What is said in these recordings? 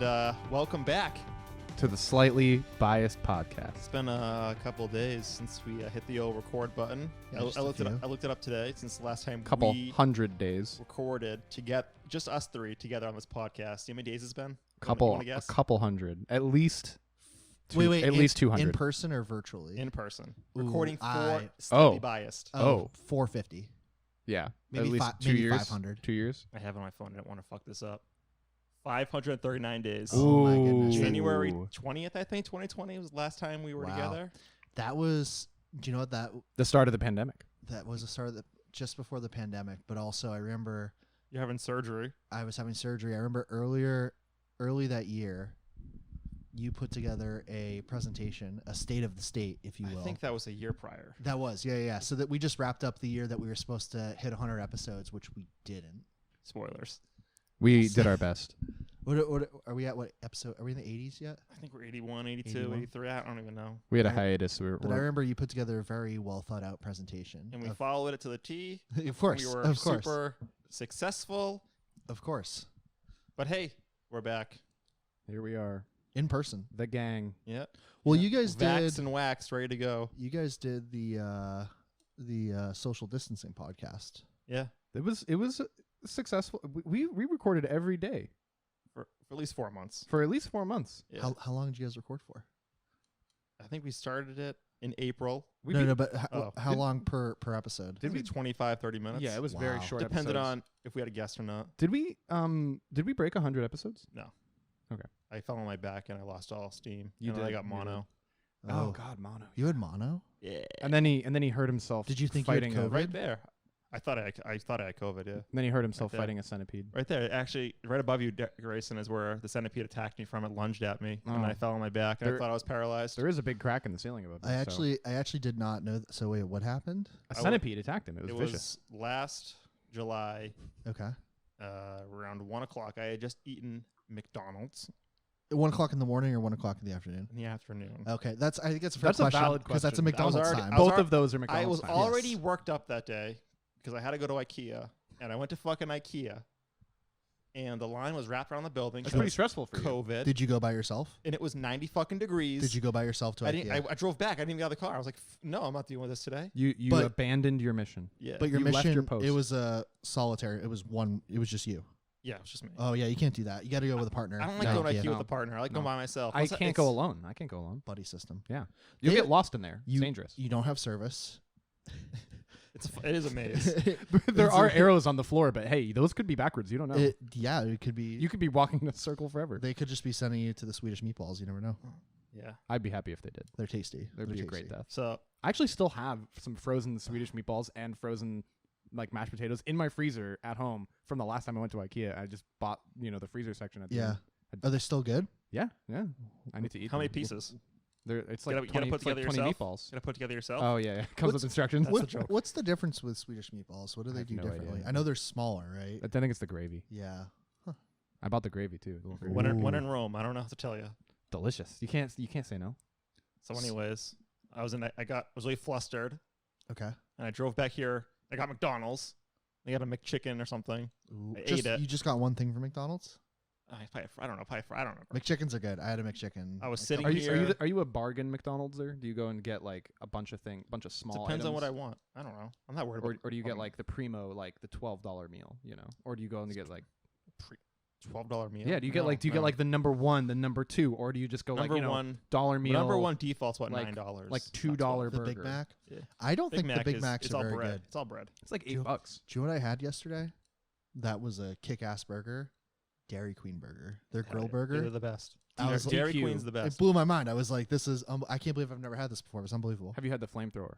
welcome back to the Slightly Biased Podcast. It's been a couple of days since we hit the old record button. Yeah, I looked it up today since the last time we 100 days. recorded to get just us three together on this podcast. You know how many days it's been? A couple hundred. At least at least 200. In person or virtually? In person. Ooh, Recording for Slightly Biased. 450. Yeah. Maybe at least 2 maybe years. 500. 2 years. I have it on my phone. I didn't want to fuck this up. 539 days. Oh my goodness. January 20th, I think, 2020 was the last time we were together. That was, do you know what The start of the pandemic. that was the start of just before the pandemic, but also I remember You're having surgery. I was having surgery. I remember early that year, you put together a presentation, a state of the state, if you will. I think that was a year prior. That was, yeah. So that we just wrapped up the year that we were supposed to hit 100 episodes, which we didn't. Spoilers. We did our best. What are we at? What episode? Are we in the 80s yet? I think we're 81, 82, 81? 83. I don't even know. We had a hiatus. But I remember you put together a very well thought out presentation. And we followed it to the T. Of course. We were of course. super successful. Of course. But hey, we're back. Here we are. In person. The gang. Yeah. Well, you guys Vaxxed did. and waxed, ready to go. You guys did the social distancing podcast. Yeah. It was successful. We recorded every day For at least 4 months. for at least 4 months. Yeah. How long did you guys record for? I think we started it in April. But how long per episode? Did we 25, 30 minutes? Yeah, it was very Wow. short. Depended episodes. on if we had a guest or not. Did we break 100 episodes? No. Okay. I fell on my back and I lost all steam. You and then I did, got you mono. Oh God, mono. You had mono? Yeah. And then he hurt himself. Did you think you had fighting COVID? Right there. I thought I had COVID, yeah. And then he hurt himself Right there. fighting a centipede. Right there. Actually, right above you, Grayson, is where the centipede attacked me from. It lunged at me, and Oh. I fell on my back, and I thought I was paralyzed. There is a big crack in the ceiling above. I actually did not know. So wait, what happened? a centipede attacked him. It was It vicious. was last July, Okay. around 1 o'clock. I had just eaten McDonald's 1 o'clock in the morning or 1 o'clock in the afternoon? in the afternoon. Okay, I think that's a fair That's a question valid because that's a question. That was McDonald's already- time. I was Both of those are McDonald's. I was times. already Yes. worked up that day because I had to go to IKEA, and I went to fucking IKEA, and the line was wrapped around the building. That's because pretty stressful for you. COVID, Did you go by yourself? and it was 90 fucking degrees. Did you go by yourself to I IKEA? didn't. I drove back. I didn't even get out of the car. I was like, no, I'm not dealing with this today. You But- abandoned your mission. Yeah. But your You left mission, your post. it was a solitary. It was just you. Yeah, it was just me. Oh yeah, you can't do that. You got to go with a partner. I don't like No. going to IKEA No. with a partner. I like going No. by myself. I It's- can't go alone. I can't go alone. buddy system. Yeah, you'll They- get lost in there. It's You- dangerous. You don't have service. It is a maze. There are arrows on the floor, but hey, those could be backwards. You don't know. It could be. You could be walking in a circle forever. They could just be sending you to the Swedish meatballs. You never know. Yeah. I'd be happy if they did. They're tasty. There'd They're be a tasty. great death. So I actually still have some frozen Swedish meatballs and frozen like mashed potatoes in my freezer at home from the last time I went to IKEA. I just bought the freezer section at the Yeah. end. Are they still good? Yeah. I need to eat. how many them. pieces? It's You like gotta 20, put it's like together 20 yourself? meatballs. Gonna put together yourself? Oh yeah, Comes with instructions. That's the joke. What's the difference with Swedish meatballs? What do I they have do no differently? idea. I know they're smaller, right? I think it's the gravy. Yeah. I bought the gravy too. The little gravy. When in Rome, I don't know how to tell you. Delicious. You can't say no. So, anyways, I was really flustered, Okay. and I drove back here. I got McDonald's. I got a McChicken or something. Ooh. I ate it. You just got one thing from McDonald's? I don't know. I don't remember. McChickens are good. I had a McChicken. I was like, sitting Are here. you you a bargain McDonald'ser? Do you go and get like a bunch of small Depends on what I items? want. I don't know. I'm not worried about. Or do you get like the primo, like the $12 meal, or do you go and get like $12 meal? do you get like the number one, the number two, or do you just go number like one dollar the meal? number one default's what like- $9, like not $2 $12. the burger. Big Mac. Yeah. I don't think the Big is, Macs it's are all very bread. good. It's all bread. It's like Do you- $8. Do you know what I had yesterday? That was a kick-ass burger. Dairy Queen burger. Their Hell grill yeah. burger. They're the best. I was Dairy DQ. Queen's the It best. blew my mind. I was like, "This is. I can't believe I've never had this before. It was unbelievable." Have you had the flamethrower?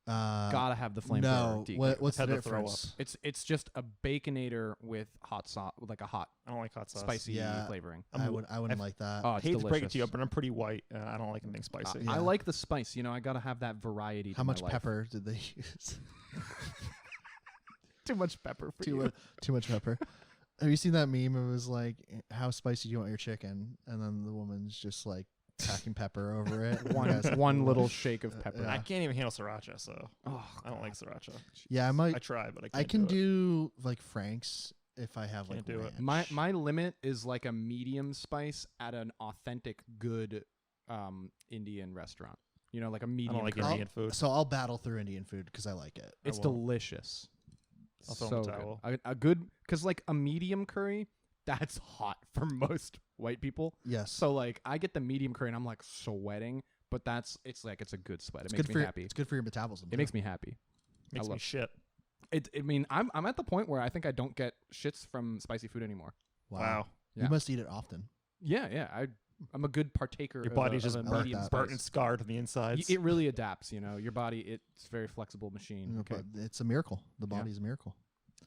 Gotta have the flamethrower. No. DQ. What's the Had to throw difference? It's just a baconator with hot sauce, like a hot I don't like hot sauce. spicy Yeah. flavoring. I wouldn't like that. Oh, it's hate to delicious. break it to you, but I'm pretty white. I don't like anything spicy. Yeah. I like the spice. I gotta have that variety. How to much my life. pepper did they use? Too much pepper for you. Too much pepper. Have you seen that meme? It was like, "How spicy do you want your chicken?" And then the woman's just like packing pepper over it. One little shake of pepper. Yeah. I can't even handle sriracha, so Oh, I don't like sriracha. Yeah, I I might. try, but I can't I can do it. do like Frank's if I have like Can't do it. ranch. My limit is like a medium spice at an authentic good Indian restaurant. You know, like a medium. I don't like curry. Indian food. So I'll battle through Indian food because I like it. It's won't. delicious. I'll throw in So the good. towel. A good, because like a medium curry, that's hot for most white people. Yes. So like I get the medium curry and I'm like sweating, but it's a good sweat. It makes me happy. It's good for your metabolism. It makes me happy. Makes me love- shit. I mean, I'm at the point where I think I don't get shits from spicy food anymore. Wow. Yeah. You must eat it often. Yeah. I'm a good partaker. Your of body's a just like medium that. burnt spice. and scarred on the insides. It really adapts. You know, your body. It's a very flexible machine. Okay, But it's a miracle. The Yeah. body's a miracle.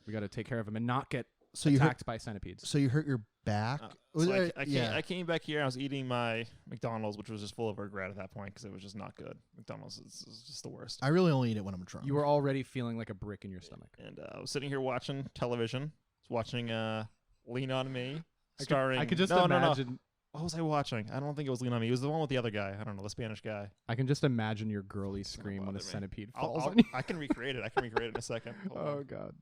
we got to take care of them and not get So you hurt, attacked by centipedes. so you hurt your back. So Yeah. I came back here and I was eating my McDonald's, which was just full of regret at that point because it was just not good. McDonald's is just the worst. I really only eat it when I'm drunk. You were already feeling like a brick in your stomach. And I was sitting here watching television. I was watching Lean On Me, starring. I could just no. imagine. What was I watching? I don't think it was Lean On Me. It was the one with the other guy. I don't know, the Spanish guy. I can just imagine your girly scream when a bother me. centipede falls on I'll, you. I can recreate it. I can recreate it in a second. Hold Oh on. god.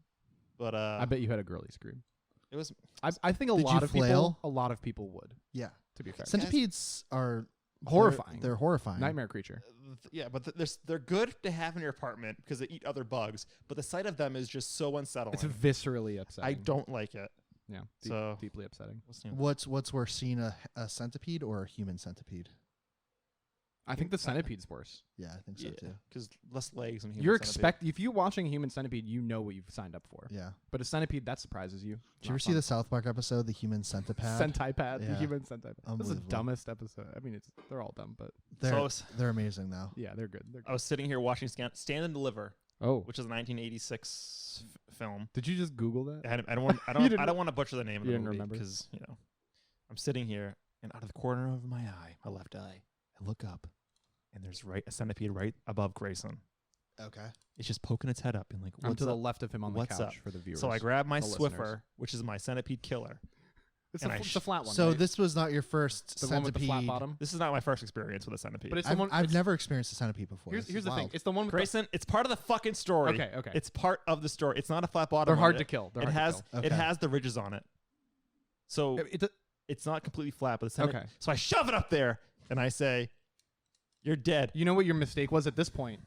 But I bet you had a girly scream. it was. I think Did you flail? a lot of people would. Yeah. To be fair, Centipedes are Horrifying. They're horrifying. nightmare creature. Yeah, but they're good to have in your apartment because they eat other bugs. But the sight of them is just so unsettling. It's viscerally upsetting. I don't like it. Yeah. So- deeply upsetting. What's worse, seeing a centipede or a human centipede? I think the centipede's worse. Yeah, I think so too. because less legs and You're if you're watching a human centipede, you know what you've signed up for. Yeah. But a centipede, that surprises you. Did you ever see the South Park episode, The Human Centipede? Centipede? The Yeah. human centipede. That's the Unbelievable. dumbest episode. I mean, they're all dumb, but They're amazing though. yeah, they're good. I was sitting here watching Stand and Deliver, Oh, which is a 1986 film. did you just Google that? I don't want. I You don't. didn't- I don't want to butcher the name of you the didn't movie remember? because I'm sitting here and out of the corner of my eye, my left eye, I look up, and there's a centipede right above Grayson. Okay. It's just poking its head up and like, I'm what's to the up? left of him on the What's couch up? for the viewers. So I grab my the Swiffer, listeners. which is my centipede killer. It's and a, I it's a flat one. So right? this was not your first the centipede. one with the flat bottom. This is not my first experience with a centipede. But it's the one. I've it's- never experienced a centipede before. Here's This here's is the thing. wild. It's the one with Grayson, it's part of the fucking story. Okay, okay. It's part of the story. It's not a flat bottom. They're hard on to it. kill. They're It hard to has kill. it Okay. has the ridges on it. So it's not completely flat, but it's Okay. So I shove it up there and I say, "You're dead." You know what your mistake was at this point?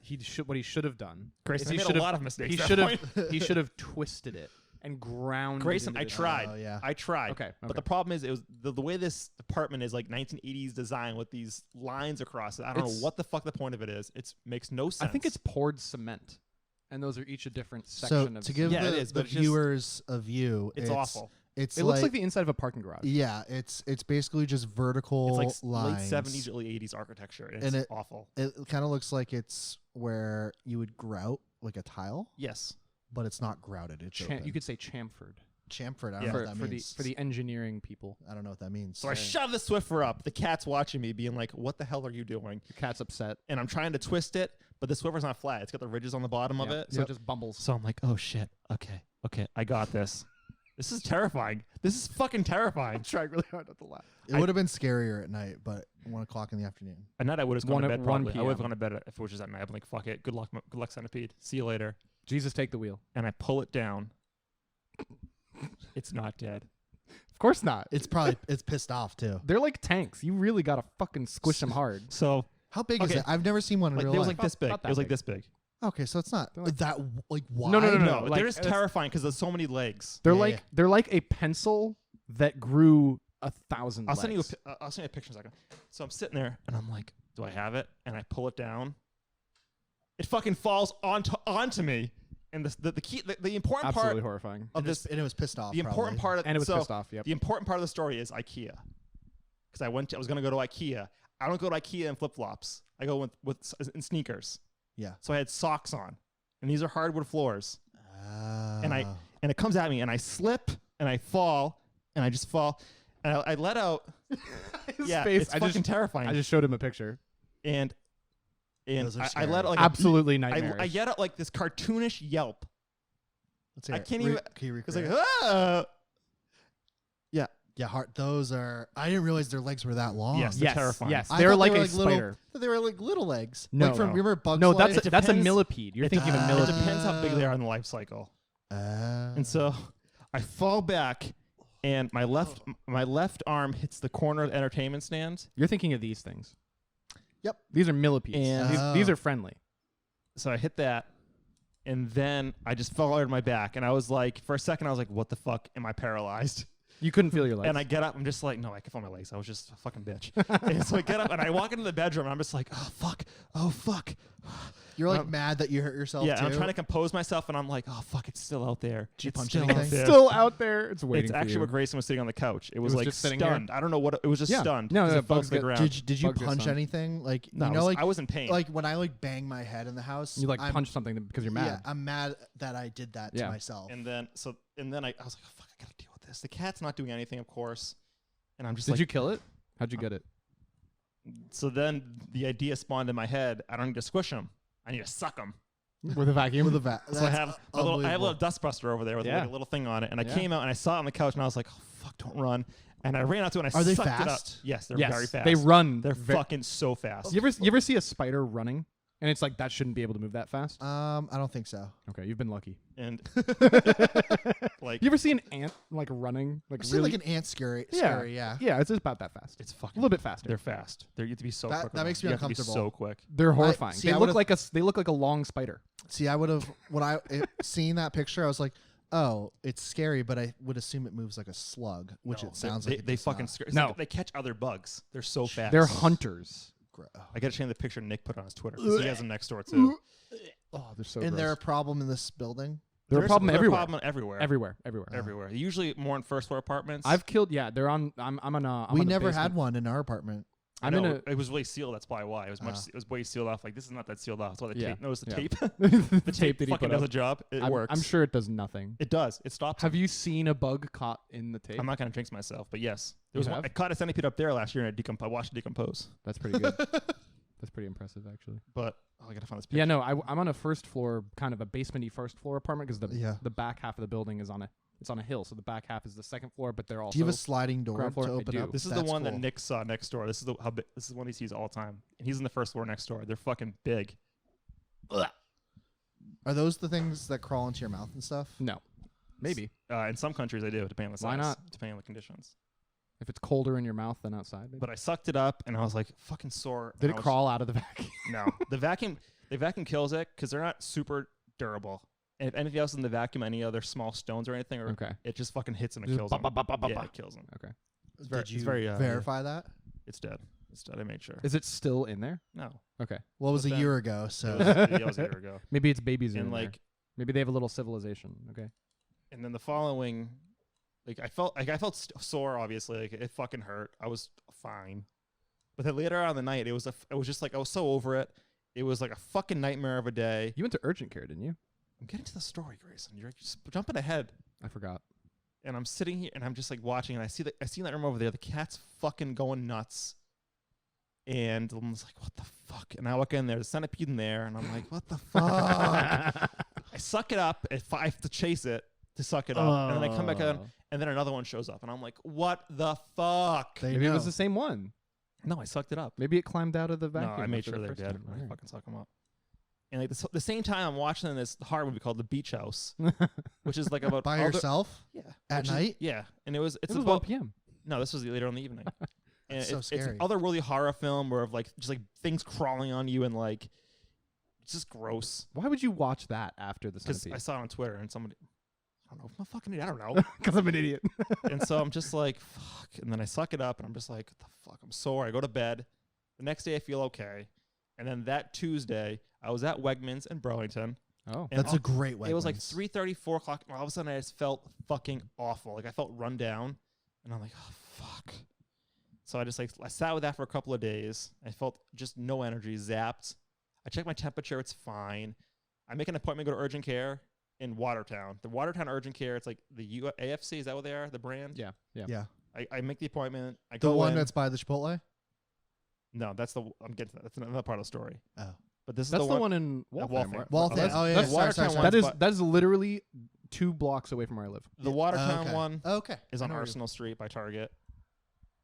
What he should have done. Grayson, is I he made should a have- lot of mistakes. He at should that have. point. He should have twisted it and ground. Grayson, it I into the- tried. Oh, yeah. I tried. Okay. But the problem is, it was the way this apartment is like 1980s design with these lines across it. I don't know It's- what the fuck the point of it is. It makes no sense. I think it's poured cement, and those are each a different So section of. to give Yeah, it the, is, the but it's just- viewers a view, it's awful. It's it looks like the inside of a parking garage. yeah, it's basically just vertical It's like lines. late 70s, early 80s architecture. And And it's awful. It kind of looks like it's where you would grout like a tile, Yes. but it's not grouted. It's open. You could say chamfered chamfered. I don't Yeah. know what that for means. the engineering people. I don't know what that means. So I shove the Swiffer up. The cat's watching me, being like, "What the hell are you doing?" The cat's upset. And I'm trying to twist it, but the Swiffer's not flat. It's got the ridges on the bottom of Yeah, it. so it just bumbles. So I'm like, "Oh shit. Okay, I got this." This is terrifying. This is fucking terrifying. Trying really hard not to laugh. It would have been scarier at night, but 1 o'clock in the afternoon. At night, I would have gone 1 to bed. 1 Probably, I would have PM. gone to bed if it was just at night. I'm like, "Fuck it. Good luck, centipede. See you later." Jesus, take the wheel. And I pull it down. It's not dead. Of course not. It's probably it's pissed off too. They're like tanks. You really gotta fucking squish them hard. So How big is Okay. it? I've never seen one in like, real it was life. like this big. Not It that was like big. this big. Okay, so it's not They're like- that like wide. No, No, like, they're just that's- terrifying because there's so many legs. They're Yeah, like yeah. they're like a pencil that grew 1,000 I'll legs. send you. I'll send you a picture in a second. So I'm sitting there and I'm like, "Do I have it?" And I pull it down. It fucking falls onto me. And the important Absolutely part horrifying. of this, and it was pissed off. the important part of And it was so pissed off. Yep. the important part of the story is IKEA. Because I was gonna go to IKEA. I don't go to IKEA in flip flops. I go in sneakers. Yeah. So I had socks on, and these are hardwood floors. And And it comes at me, and I slip, and I fall, and I just fall, and I let out. His Yeah, face. it's fucking terrifying. I just showed him a picture. and Those are I let scary. out like Absolutely I nightmarish. let out like this cartoonish yelp. let's hear I it. can't even- Can you It's recreate like, it? ah! Yeah, those are. I didn't realize their legs were that long. Yes. They're yes, terrifying. yes. I They're thought like they were a spider. They were like little legs. No. like from No. remember Bugs No, Life? that's a depends- millipede. You're it thinking of a It millipede. depends how big they are in the life cycle. And so I fall back, and my left arm hits the corner of the entertainment stand. You're thinking of these things. Yep. These are millipedes. And- These are friendly. So I hit that, and then I just fell over my back, and I was like, for a second, I was like, what the fuck? Am I paralyzed? You couldn't feel your legs. And I get up, I'm just like, no, I can feel my legs. I was just a fucking bitch. And so I get up, and I walk into the bedroom, and I'm just like, oh, fuck. You're like mad that you hurt yourself. Yeah, too? and I'm trying to compose myself, and I'm like, oh, fuck, it's still out there. Did you It's punch still anything? out there. Still out there. It's waiting It's for actually you. where Grayson was sitting on the couch. It was was like just sitting here? stunned. I don't know what it was. Just Yeah. stunned. No, 'cause no, it fell bugs to the get- ground. Did you Bugs are punch stunned. anything? Like No, you know, like I was in pain. like when I like bang my head in the house. You like I'm, punch something because you're mad. Yeah, I'm mad that I did that Yeah. to myself. and then I was like, oh, fuck, I gotta deal with this. The cat's not doing anything, of course, and I'm just Did like, you kill it? How'd you get it? So then the idea spawned in my head. I don't need to squish him. I need to suck him. With a vacuum? With a vat. So I have a little dust buster over there with Yeah. like a little thing on it, and I Yeah. came out and I saw it on the couch, and I was like, oh fuck, don't run. And I ran out to it, and I Are they sucked it up. fast? Yes, they're Yes, very fast. they run. They're ve- fucking so fast. You ever see a spider running? And it's like, that shouldn't be able to move that fast? I don't think so. Okay, you've been lucky. And like, You ever see an ant like running? Like I've seen really? like an ant scary. Yeah. Scary, yeah. Yeah, it's about that fast. it's A fucking little bit faster. They're fast. You have to be so That- quick. that with makes them. me You have to be uncomfortable. so quick. They're horrifying. see, They I look would've- they look like a long spider. See, I would have when seeing that picture, I was like, oh, it's scary, but I would assume it moves like a slug, which No, it sounds they, like. they fucking scare. No. They catch other bugs. They're so fast. They're hunters. I got to show you the picture Nick put on his Twitter because he has them next door too. Oh, they're so And gross. they're a problem in this building. They're a problem They're everywhere. Problem everywhere. Everywhere. Everywhere. Usually more in first floor apartments. I've killed. Yeah, they're on. I'm on a. I'm We on a never basement. had one in our apartment. I I'm in know, a. it was really sealed. That's probably why it was much. Ah. It was way sealed off. Like this is not that sealed off. That's why the Yeah. tape. Notice the Yeah. tape. the The tape that he fucking put does up. a job. It I'm, works. I'm sure it does nothing. it does. It stops. Have you seen a bug caught in the tape? I'm not gonna jinx myself, but yes, there You was one. have? I caught a centipede up there last year, and I watched it decompose. That's pretty good. That's pretty impressive, actually. But I gotta find this picture. Yeah, no, I'm on a first floor, kind of a basement-y first floor apartment because Yeah. the back half of the building is on a hill, so the back half is the second floor, but they're also. Do you have a sliding door ground floor? to I open do. up? This is the That's one cool. that Nick saw next door. This is this is one he sees all the time, and he's in the first floor next door. They're fucking big. Are those the things that crawl into your mouth and stuff? No, maybe In some countries, they do, depending on the size. Why not? Depending on the conditions. if it's colder in your mouth than outside. Maybe. But I sucked it up, and I was like, fucking sore. Did and it I was- crawl out of the vacuum? No, the vacuum kills it because they're not super durable. And if anything else in the vacuum, any other small stones or anything, or Okay. it just fucking hits and it Just kills bop, them. bop, bop, bop, Yeah, bop. it kills them. Okay. very- Did you it's very, verify that? It's dead. It's dead. I made sure. Is it still in there? No, Okay. Well, it was But a then- year ago, it so was, it was a year ago. Maybe it's babies in And there. like, Maybe they have a little civilization. Okay. and then the following, like I felt sore. Obviously, like it fucking hurt. I was fine, but then later on in the night, it was just like I was so over it. It was like a fucking nightmare of a day. You went to urgent care, didn't you? I'm getting to the story, Grayson. You're just jumping ahead. I forgot. And I'm sitting here and I'm just like watching, and I see in that room over there, the cat's fucking going nuts. And I'm just like, what the fuck? And I walk in there, there's a centipede in there, and I'm like, what the fuck? I suck it up. I have to chase it to suck it up. And then I come back in, and then another one shows up. And I'm like, what the fuck? they Maybe it know. was the same one. No, I sucked it up. Maybe it climbed out of the No, vacuum. I made after sure the they're first dead. time. I Alright. fucking suck them up. And like the same time I'm watching this horror movie called The Beach House, which is like about by other- yourself Yeah. at which is- night. Yeah. And it's It was about 1 p.m. No, this was later in the evening. And That's so it's scary. another really horror film where of like just like things crawling on you and like it's just gross. Why would you watch that after the Because centipede? I saw it on Twitter and somebody, I don't know, I'm a fucking idiot. I don't know. Because I'm an idiot. And so I'm just like, fuck. And then I suck it up and I'm just like, what the fuck? I'm sore. I go to bed. The next day I feel okay. And then that Tuesday I was at Wegmans in Burlington. Oh. And That's a great way. It was like 3:30, 4 o'clock. And all of a sudden I just felt fucking awful. Like I felt run down. And I'm like, oh, fuck. So I just like, I sat with that for a couple of days. I felt just no energy, zapped. I checked my temperature. It's fine. I make an appointment to go to urgent care in Watertown. The Watertown urgent care, it's like the AFC. Is that what they are? The brand? Yeah. Yeah. yeah, I make the appointment. I the go one in. that's by the Chipotle. No, that's the, I'm getting to that. That's another part of the story. Oh, But this is That's the the one. one in at Waltham. Waltham. right? Waltham. that's- Oh yeah, that's sorry, Watertown sorry, one. sorry. That is literally 2 blocks away from where I live. The Yeah, Watertown okay. one Okay, is I on know where you- Arsenal Street by Target.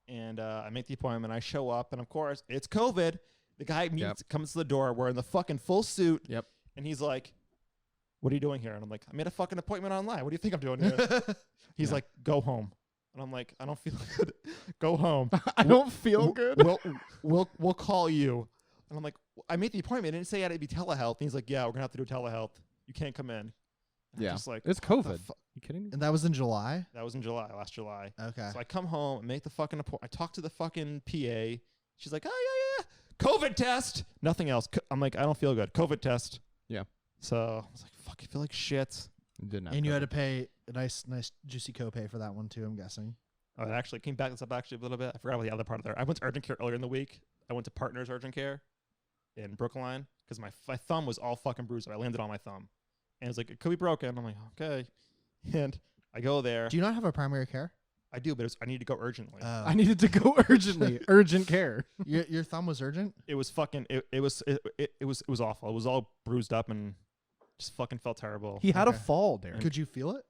And I make the appointment. I show up, and of course, it's COVID. The guy comes to the door wearing the fucking full suit. Yep. And he's like, what are you doing here? And I'm like, I made a fucking appointment online. What do you think I'm doing here? He's like, go home. And I'm like, I don't feel good. Go home. I don't feel good. We'll call you. And I'm like, I made the appointment. I didn't say it had to be telehealth. And he's like, yeah, we're gonna have to do telehealth. You can't come in. And I'm Yeah. just like, It's what the COVID. You kidding me? And that was in July. That was in July, last July. Okay. So I come home and make the fucking appointment. I talk to the fucking PA. She's like, oh, yeah. COVID test. Nothing else. I'm like, I don't feel good. COVID test. Yeah. So I was like, fuck, I feel like shit. You didn't have And you had COVID. to pay a nice juicy copay for that one too, I'm guessing. Oh, it actually came back this up actually a little bit. I forgot about the other part of there. I went to urgent care earlier in the week. I went to Partners Urgent Care in Brookline because my thumb was all fucking bruised. I landed on my thumb. And it was like, it could be broken. I'm like, okay. And I go there. Do you not have a primary care? I do, but I need to go urgently. I needed to go urgently. Urgent care. Your thumb was urgent? It was fucking, it was awful. It was all bruised up and just fucking felt terrible. He had a Okay. fall, Derek. Could you feel it?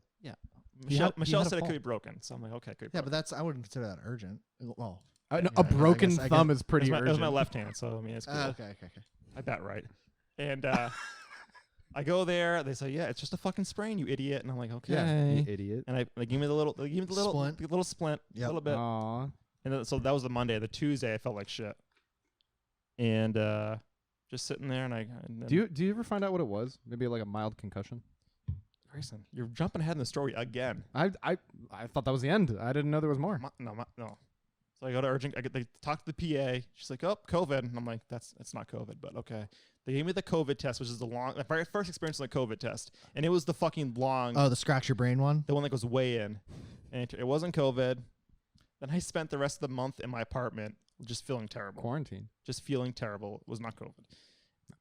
Michelle had a said it fall. could be broken. So I'm like, okay, it could be Yeah, but broken. I wouldn't consider that urgent. Well, No, Yeah, a I broken guess- I thumb guess- is pretty It was urgent. my left hand, so I mean, it's cool. okay. I bet right. And I go there. They say, yeah, it's just a fucking sprain, you idiot. And I'm like, okay. Yeah, you idiot. And they give me the little Splint. the little splint, a Yep. little bit. Aw. And then, so that was the Monday. The Tuesday, I felt like shit. And just sitting there, and then, Do you ever find out what it was? Maybe like a mild concussion. Grayson, you're jumping ahead in the story again. I thought that was the end. I didn't know there was more. No. So I go to urgent. They talk to the PA. She's like, "Oh, COVID," and I'm like, "It's not COVID, but okay." They gave me the COVID test, which is my very first experience with the COVID test, and it was the fucking long, Oh, the scratch your brain one? the one that goes way in, and it wasn't COVID. Then I spent the rest of the month in my apartment just feeling terrible. Quarantine. Just feeling terrible. It was not COVID.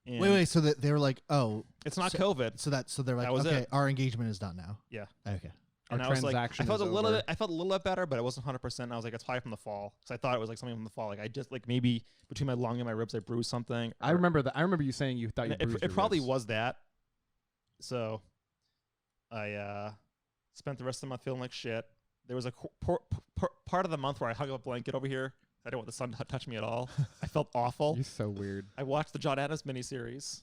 And Wait, so that they were like, oh, it's not so- COVID. so they're like, That was okay, it. our engagement is done now. Yeah. Okay. And Our I was like, transaction I felt a is little over. bit. I felt a little bit better, but it wasn't 100%. I was like, it's probably from the fall, because I thought it was like something from the fall. Like I just like maybe between my lung and my ribs, I bruised something. I remember that. I remember you saying you thought you bruised It your probably ribs. was that. So, I spent the rest of the month feeling like shit. There was a part of the month where I hung a blanket over here. I didn't want the sun to touch me at all. I felt awful. You're so weird. I watched the John Adams miniseries,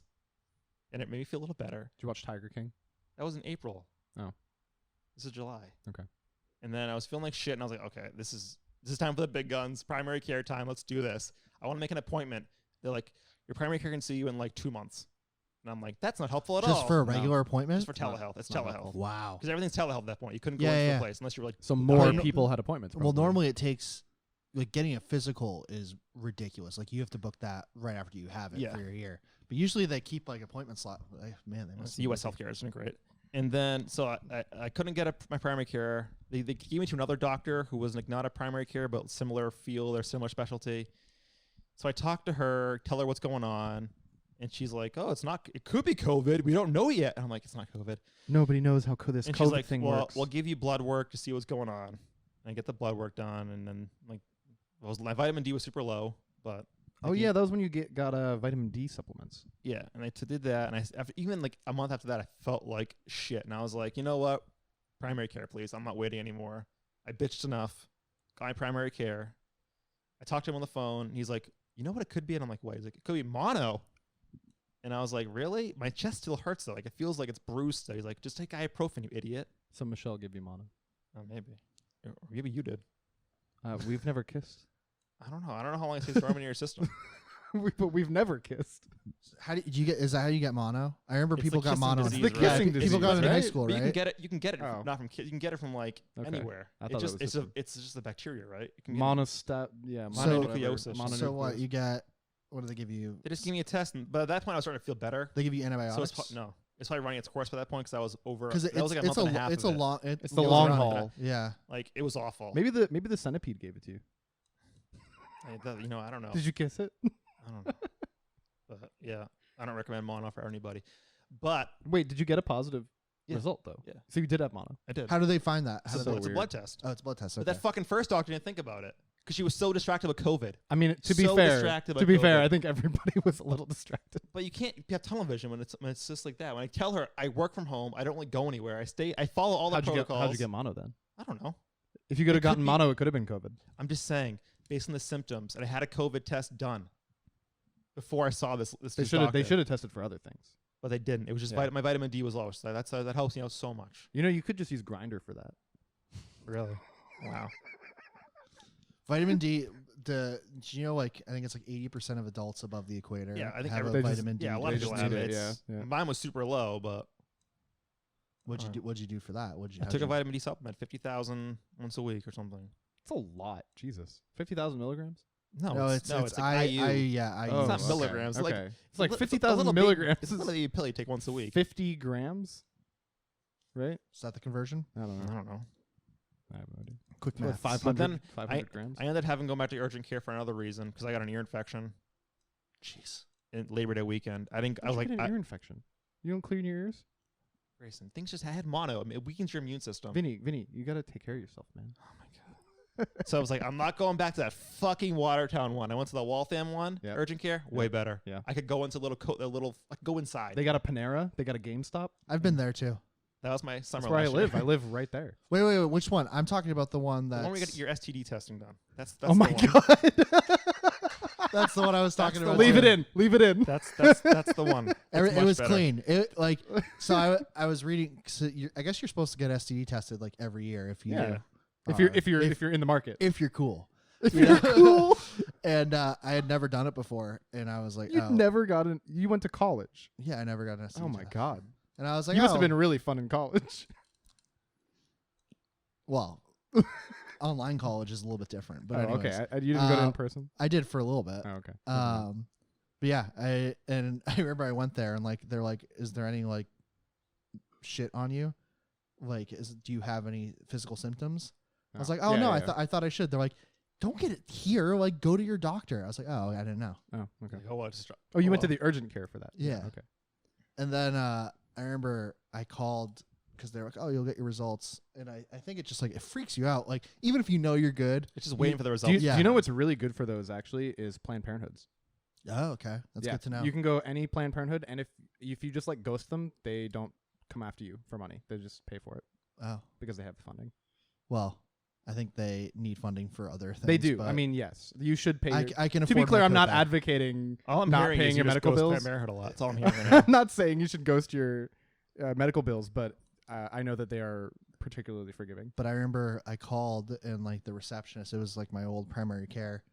and it made me feel a little better. Did you watch Tiger King? That was in April. Oh. This is July. Okay. And then I was feeling like shit, and I was like, okay, this is time for the big guns, primary care time. Let's do this. I want to make an appointment. They're like, your primary care can see you in like 2 months. And I'm like, that's not helpful at all. Just for a No. regular appointment? Just for telehealth. It's not telehealth. helpful. Wow. Because everything's telehealth at that point. You couldn't go Yeah, into yeah. the place unless you were like, So more no- people had appointments. Well, probably. normally it takes, like, getting a physical is ridiculous. Like, you have to book that right after you have it Yeah. for your year. But usually they keep, like, appointment slot. Man, they must. U.S. healthcare isn't great. And then, so I couldn't get my primary care. They gave me to another doctor who was like not a primary care, but similar field or similar specialty. So I talked to her, tell her what's going on. And she's like, oh, it could be COVID. We don't know yet. And I'm like, it's not COVID. Nobody knows how this And COVID she's like, thing well, works. we'll give you blood work to see what's going on. And I get the blood work done. And then like, my vitamin D was super low, but. Oh like, yeah, that was when you got vitamin D supplements. Yeah, and I did that, and even like a month after that, I felt like shit, and I was like, you know what, primary care, please. I'm not waiting anymore. I bitched enough. Got my primary care. I talked to him on the phone. And he's like, you know what it could be, and I'm like, what? He's like, it could be mono. And I was like, really? My chest still hurts though. Like it feels like it's bruised. So he's like, just take ibuprofen, you idiot. So Michelle gave you mono. Oh, maybe, or maybe you did. We've never kissed. I don't know how long it takes to run in your system. But we've never kissed. How did you get? Is that how you get mono? I remember It's people the got kissing mono. disease, the right? kissing people disease, got it in high right? school, But right? you can get it Oh. not from kids. You can get it from like Okay. anywhere. I thought that was just It's just the bacteria, right? You can get it. Monostat. Yeah. So- Mononucleosis. So what? You get? What do they give you? They just gave me a test, but at that point I was starting to feel better. They give you So antibiotics. it's probably running its course by that point because I was over. Because that was like a month and a half. it's of a it. long. It's the goes long around. haul. Yeah. Like it was awful. Maybe the centipede gave it to you. I don't know. Did you kiss it? I don't know. But yeah, I don't recommend mono for anybody. But Wait, did you get a positive Yeah. result though? Yeah. So you did have mono. I did. How do they find that? How So do they? It's a weird. blood test. Oh, it's a blood test. But Okay. that fucking first doctor didn't think about it because she was so distracted with COVID. I mean, to be So fair, distracted by to be fair, COVID. I think everybody was a little distracted. But you can't have tunnel vision when it's just like that. When I tell her I work from home, I don't really go anywhere. I follow all the protocols. How'd you get mono then? I don't know. If you could It have could gotten be- mono, it could have been COVID. I'm just saying, based on the symptoms, and I had a COVID test done before I saw this They should have. They doctor. should have tested for other things. but they didn't. It was just Yeah. my vitamin D was low, so that helps me out so much. You know, you could just use Grinder for that. Really? Wow. Vitamin D. Do you know, like, I think it's like 80% of adults above the equator Yeah, I think have a they just- vitamin D. Yeah, a lot They of just people have need it. it, yeah. Mine was super low, but What'd you do? What'd you do for that? I took a vitamin D supplement, 50,000 once a week or something. It's a lot. Jesus. 50,000 milligrams? No, it's like I IU. IU. It's not milligrams. Okay. Like, It's like a 50,000 little milligrams. It's one of the pill you take once a week. 50 grams? Right? Is that the conversion? I don't I know. don't know. I have no idea. Quick What, math. 500, then 500 grams? I ended up having to go back to urgent care for another reason because I got an ear infection. Jeez. In Labor Day weekend. I think I was How'd like, you get an ear infection. You don't clean your ears? Grayson, things just I had mono. I mean, it weakens your immune system. Vinny, you got to take care of yourself, man. Oh my god. So I was like, I'm not going back to that fucking Watertown one. I went to the Waltham one, Yep. urgent care, way better. Yeah. I could go into I could go inside. They got a Panera. They got a GameStop. I've been there too. That was my summer. That's where I last live. year. I live right there. Wait. Which one? I'm talking about the one The that. one where you get your STD testing done. That's Oh my the one. god. That's the one I was talking the about. Leave too. it in. Leave it in. That's the one. It's It much was better. clean. It like so. I was reading. So I guess you're supposed to get STD tested like every year if you Yeah. If you're in the market. if you're cool. If You you're know? cool. And I had never done it before, and I was like, You'd oh, never gotten. You went to college. yeah, I never got an STD. Oh my test. god. And I was like, You must oh, have been really fun in college. well. Online college is a little bit different, but Oh, anyways, okay. You didn't go to Uh, in person. I did for a little bit. Oh, okay. But yeah, I remember I went there and like they're like, is there any like shit on you? Like, do you have any physical symptoms? I was like, oh Yeah, no, yeah, I thought I should. They're like, don't get it here. Like, go to your doctor. I was like, oh, I didn't know. Oh, okay. Like, oh, what? Just Oh, you went to well. the urgent care for that. Yeah. Okay. And then I remember I called because they're like, oh, you'll get your results. And I think it just like it freaks you out. Like, even if you know you're good. It's just waiting for the Do results. you, Yeah. do you know what's really good for those actually is Planned Parenthoods. Oh, okay, that's Yeah. good to know. You can go any Planned Parenthood, and if you just like ghost them, they don't come after you for money. They just pay for it Oh, because they have the funding. well, I think they need funding for other things. They do. but I mean, yes, you should pay. I can afford to be clear, my I'm not copay. advocating All I'm not hearing paying is your you just medical ghost bills. Planned Parenthood a lot. That's all I'm hearing right now. I'm not saying you should ghost your medical bills, but I know that they are particularly forgiving. But I remember I called and like the receptionist, it was like my old primary care.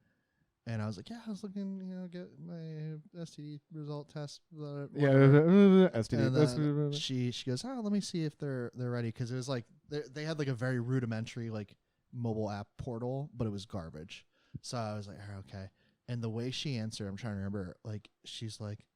And I was like, yeah, I was looking, get my STD result test. Yeah, whatever." STD. And then she goes, oh, let me see if they're ready. Because it was like, they had like a very rudimentary like mobile app portal, but it was garbage. So I was like, oh, okay. And the way she answered, I'm trying to remember, like, she's like,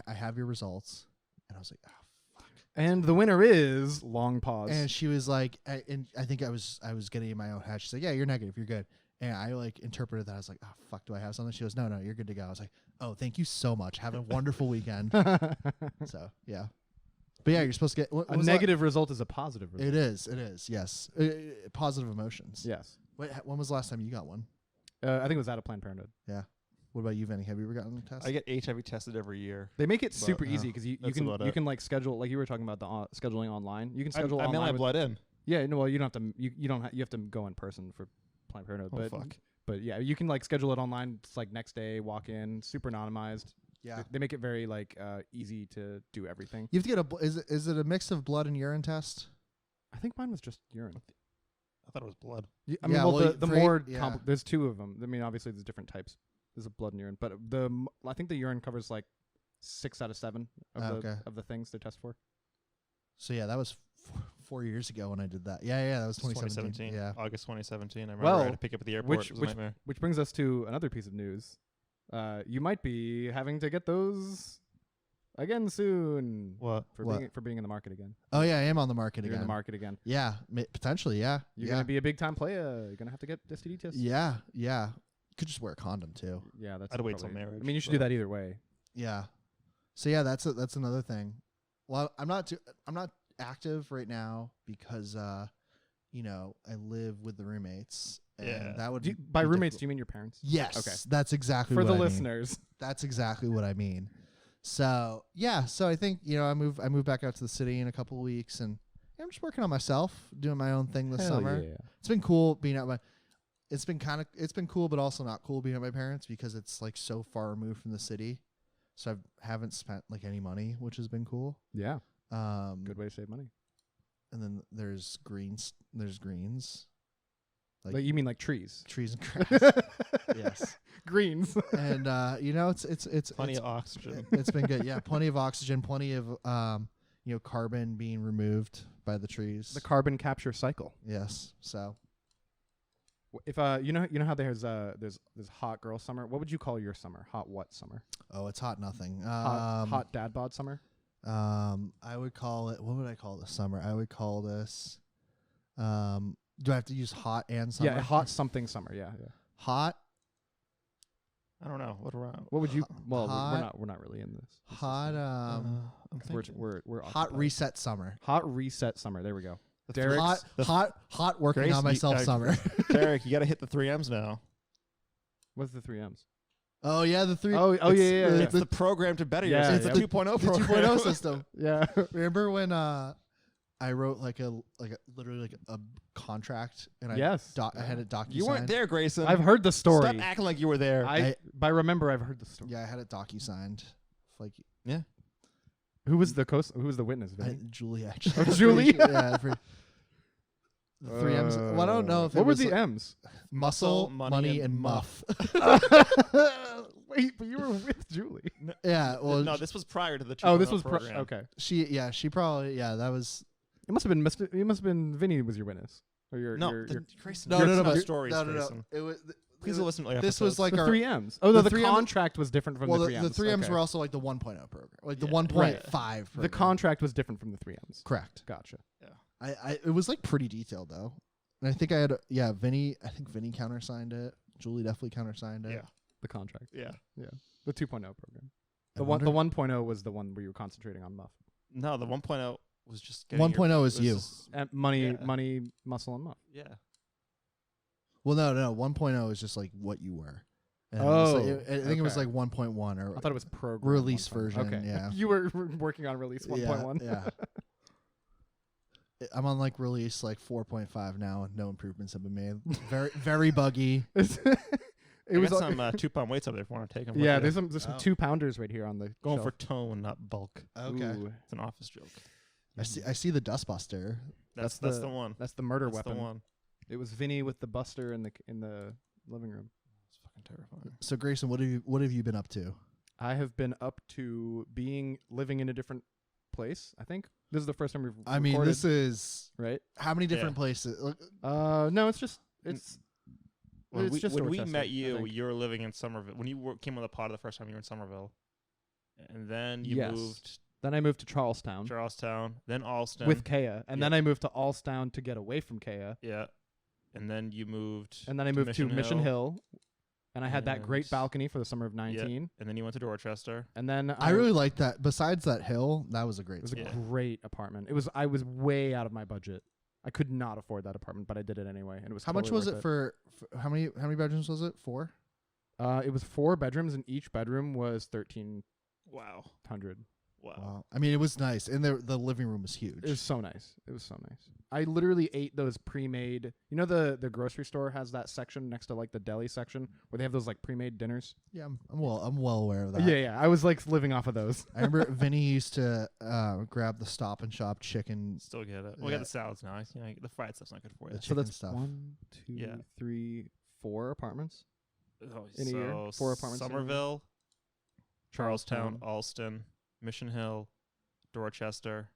I have your results. And I was like, oh, And the winner is long pause. and she was like, and I think I was getting in my own head. She's like, yeah, you're negative, you're good. And I like interpreted that. I was like, oh fuck, do I have something? She goes, no, you're good to go. I was like, oh, thank you so much. Have a wonderful weekend. So yeah, but yeah, you're supposed to get a negative result is a positive result. It is. Yes, positive emotions. Yes. Wait, when was the last time you got one? I think it was out of Planned Parenthood. What about you, Vinny? Have you ever gotten a test? I get HIV tested every year. They make it But, super easy because you that's about you it. can like schedule, like you were talking about the scheduling online. You can schedule I mail online. my with- blood in. Yeah, no, well, you don't have to. You don't. You have to go in person for Planned Parenthood. Oh, but fuck. But yeah, you can like schedule it online. It's like next day, walk in, super anonymized. yeah. They make it very like easy to do everything. You have to get is it a mix of blood and urine test? I think mine was just urine. I thought it was blood. I mean, Yeah, well, well, the for more yeah. there's two of them. I mean, obviously there's different types. There's a blood and urine, but I think the urine covers like 6 out of 7 of the things they test for. So yeah, that was 4 years ago when I did that. Yeah, that was 2017. Yeah. August 2017. I remember Well, I had to pick up at the airport. which- It was a nightmare. Which brings us to another piece of news. You might be having to get those again soon. What? For being in the market again. Oh yeah, I am on the market You're again. in the market again. Yeah, potentially. Yeah. You're yeah. gonna be a big time player. You're gonna have to get STD tests. Yeah. Could just wear a condom too. Yeah, that's. I'd wait till probably- marriage, I mean, you should but- do that either way. Yeah. So yeah, that's another thing. Well, I'm not active right now because I live with the roommates. And Yeah. that would By be roommates, difficult. do you mean your parents? Yes. Okay. That's exactly For what the I mean. listeners. That's exactly what I mean. So yeah, so I think I move back out to the city in a couple of weeks, and I'm just working on myself, doing my own thing this Hell summer. yeah. It's been cool being at it's been cool, but also not cool being at my parents because it's like so far removed from the city. so I haven't spent like any money, which has been cool. Yeah. Um, Good way to save money. And then there's greens. There's greens. Like you mean like trees? Trees and grass. Yes. Greens. And it's Plenty of oxygen. It's been good. Yeah, plenty of oxygen, plenty of carbon being removed by the trees. The carbon capture cycle. Yes. So If you know how there's hot girl summer. What would you call your summer? Hot what summer? it's hot nothing. Hot dad bod summer. I would call it. What would I call this summer? I would call this. Do I have to use hot and summer? Yeah, hot something summer. Yeah. Hot. I don't know. What would you? Well, hot, we're not really in this. Hot. I'm We're hot occupied. reset summer. Hot reset summer. There we go. Hot working Grayson, on myself summer. Derek, you got to hit the 3Ms now. What's the 3Ms? Oh yeah, the three. Oh yeah. It's the program to better Yeah, yourself. yeah. It's the 2.0 the program. 2.0 system. Yeah. Remember when I wrote literally like a contract and Yes. I had a DocuSign. You weren't there, Grayson. I've heard the story. Stop acting like you were there. By remember, I've heard the story. Yeah, I had it DocuSigned. Like Who was the witness? Vinny? Julie actually. Oh, Julie? Yeah. The three M's. Well, I don't know if what it were was the like M's? muscle, money, money, and and muff. Wait, but you were with Julie. Yeah. Well, no, this was prior to the 2.0 Oh, this was program. okay. she probably that was. It must have been Vinny was your witness or your No, your Grayson. No, Your but- stories, Grayson. It was. Please listen to This was like the our 3 M's. Oh no, the the 3M contract was different from well, the the 3 M's. 3 M's Okay. were also like the 1.0 program, like the Yeah. 1.5 Right. program. The contract was different from the 3 M's. Correct. Gotcha. It was like pretty detailed though, and I think I had Vinny. I think Vinny countersigned it. Julie definitely countersigned it. Yeah. The contract. Yeah. The 2.0 program. I The wonder- 1.0 was the one where you were concentrating on muff. No, the 1.0 was just getting 1.0 is you. And money, Yeah. muscle, and muff. Yeah. Well, no. 1.0 is just like what you were. And Oh, I think it was okay. like 1.1 or I thought it was program release 1.1. version. Okay. Yeah. You were working on release 1.1. Yeah. I'm on like release like 4.5 now, and no improvements have been made. Very, very buggy. It was got some 2-pound weights up there if you want to take them. yeah. There's some Oh. 2-pounders right here on the going shelf. for tone, not bulk. Okay. Ooh, It's an office joke. I see the Dustbuster. That's That's the one. that's the murder That's weapon. the one. It was Vinny with the buster in the living room. It's fucking terrifying. So Grayson, what have you been up to? I have been up to living in a different place. I think this is the first time we've. I mean, recorded, this is right. how many different places? Look, No, it's just When it's we, just when we Dorchester, met I you, think. you were living in Somerville. When you came on the pod the first time, you were in Somerville. And then you Yes. moved Then I moved to Charlestown to Charlestown, then Alston. with Kea, and Yeah. then I moved to Alstown to get away from Kea, yeah. And then you moved and then I moved to Mission Hill, and I had that great And- balcony for the summer of 19, And then you went to Dorchester. and then I really liked that. Besides that hill, that was a great. It was a Yeah. great apartment. I was way out of my budget. I could not afford that apartment, but I did it anyway, and it was. How much totally was worth it for how many bedrooms was it? 4? It was 4 bedrooms, and each bedroom was 1,300. Wow. Wow. I mean, it was nice, and the living room was huge. It was so nice. It was so nice. I literally ate those pre-made. You know, the grocery store has that section next to like the deli section where they have those like pre-made dinners. Yeah, I'm well aware of that. Yeah. I was like living off of those. I remember Vinny used to grab the Stop and Shop chicken. Still get it. We Yeah. got the salads now. You know, the fried stuff's not good for you. The So chicken that's stuff. 1, 2, Yeah. 3, 4 apartments. Oh, in a year? 4 apartments in a year? Somerville, Charlestown, Alston, Mission Hill, Dorchester,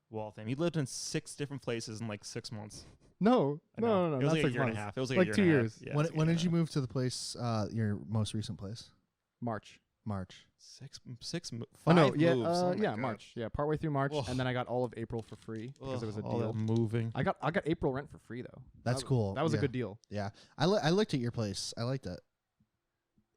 Waltham. He lived in 6 different places in like 6 months. No, I know. no, It was not like a 6 year and a months. half. It was like, Like a year 2 and a half. years. Yeah, When it was when a year did you and a half. move to the place? Your most recent place? March. March. 5 Oh no, yeah, moves. Oh my yeah, God. March. Yeah, partway through March, Ugh. and then I got all of April for free because it was a All deal. that moving. I got April rent for free though. That's That- cool. That was a Yeah. good deal. Yeah, I looked at your place. I liked it.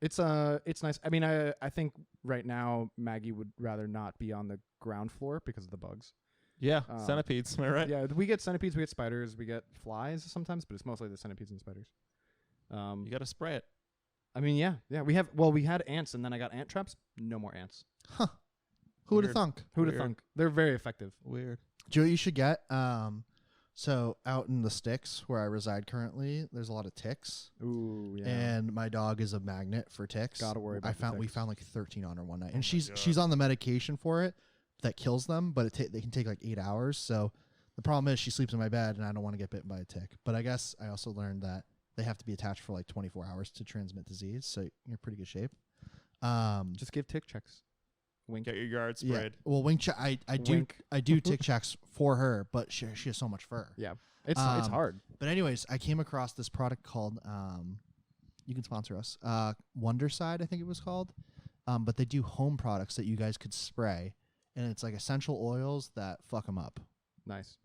It's nice. I mean, I think right now Maggie would rather not be on the ground floor because of the bugs. Yeah, Uh, centipedes. Am I right? Yeah, we get centipedes, we get spiders, we get flies sometimes, but it's mostly the centipedes and spiders. You got to spray it. I mean, yeah, we had ants, and then I got ant traps. No more ants. Huh? Who would have Weird. thunk? Who'd have Weird. thunk? They're very effective. Weird. Do you know what you should get? So out in the sticks where I reside currently, there's a lot of ticks. Ooh, yeah. And my dog is a magnet for ticks. Gotta worry about the We ticks. found like 13 on her one night, Oh and my she's God. on the medication for it that kills them, but they can take like 8 hours. So the problem is she sleeps in my bed, and I don't want to get bitten by a tick. But I guess I also learned that they have to be attached for like 24 hours to transmit disease. So you're in pretty good shape. Just give tick checks. Wink. Get your yard Yeah. sprayed. Well, I do tick checks for her, but she has so much fur. Yeah. It's Um, hard. But anyways, I came across this product called you can sponsor us. Wonderside, I think it was called. But they do home products that you guys could spray, and it's like essential oils that fuck them up. Nice.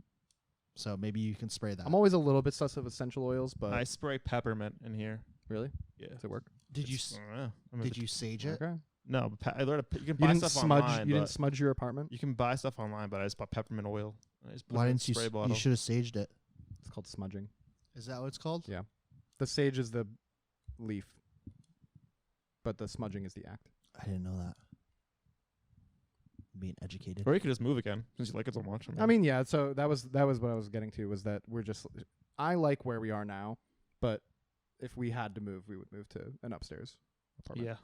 So maybe you can spray that. I'm always a little bit sus of essential oils, but I spray peppermint in here. really, Yeah. does it work? Did you It's- I don't know. I mean, did you sage it? Okay. No, but I learned you can You buy didn't stuff smudge. online. You but didn't smudge your apartment. you can buy stuff online, but I just bought peppermint oil. I just put Why it in a didn't you? spray You bottle. should have saged it. It's called smudging. Is that what it's called? Yeah. The sage is the leaf, but the smudging is the act. I didn't know that. Being educated. Or you could just move again since you like it so much. I mean, yeah. So that was what I was getting to, was that we're just. I like where we are now, but if we had to move, we would move to an upstairs apartment yeah.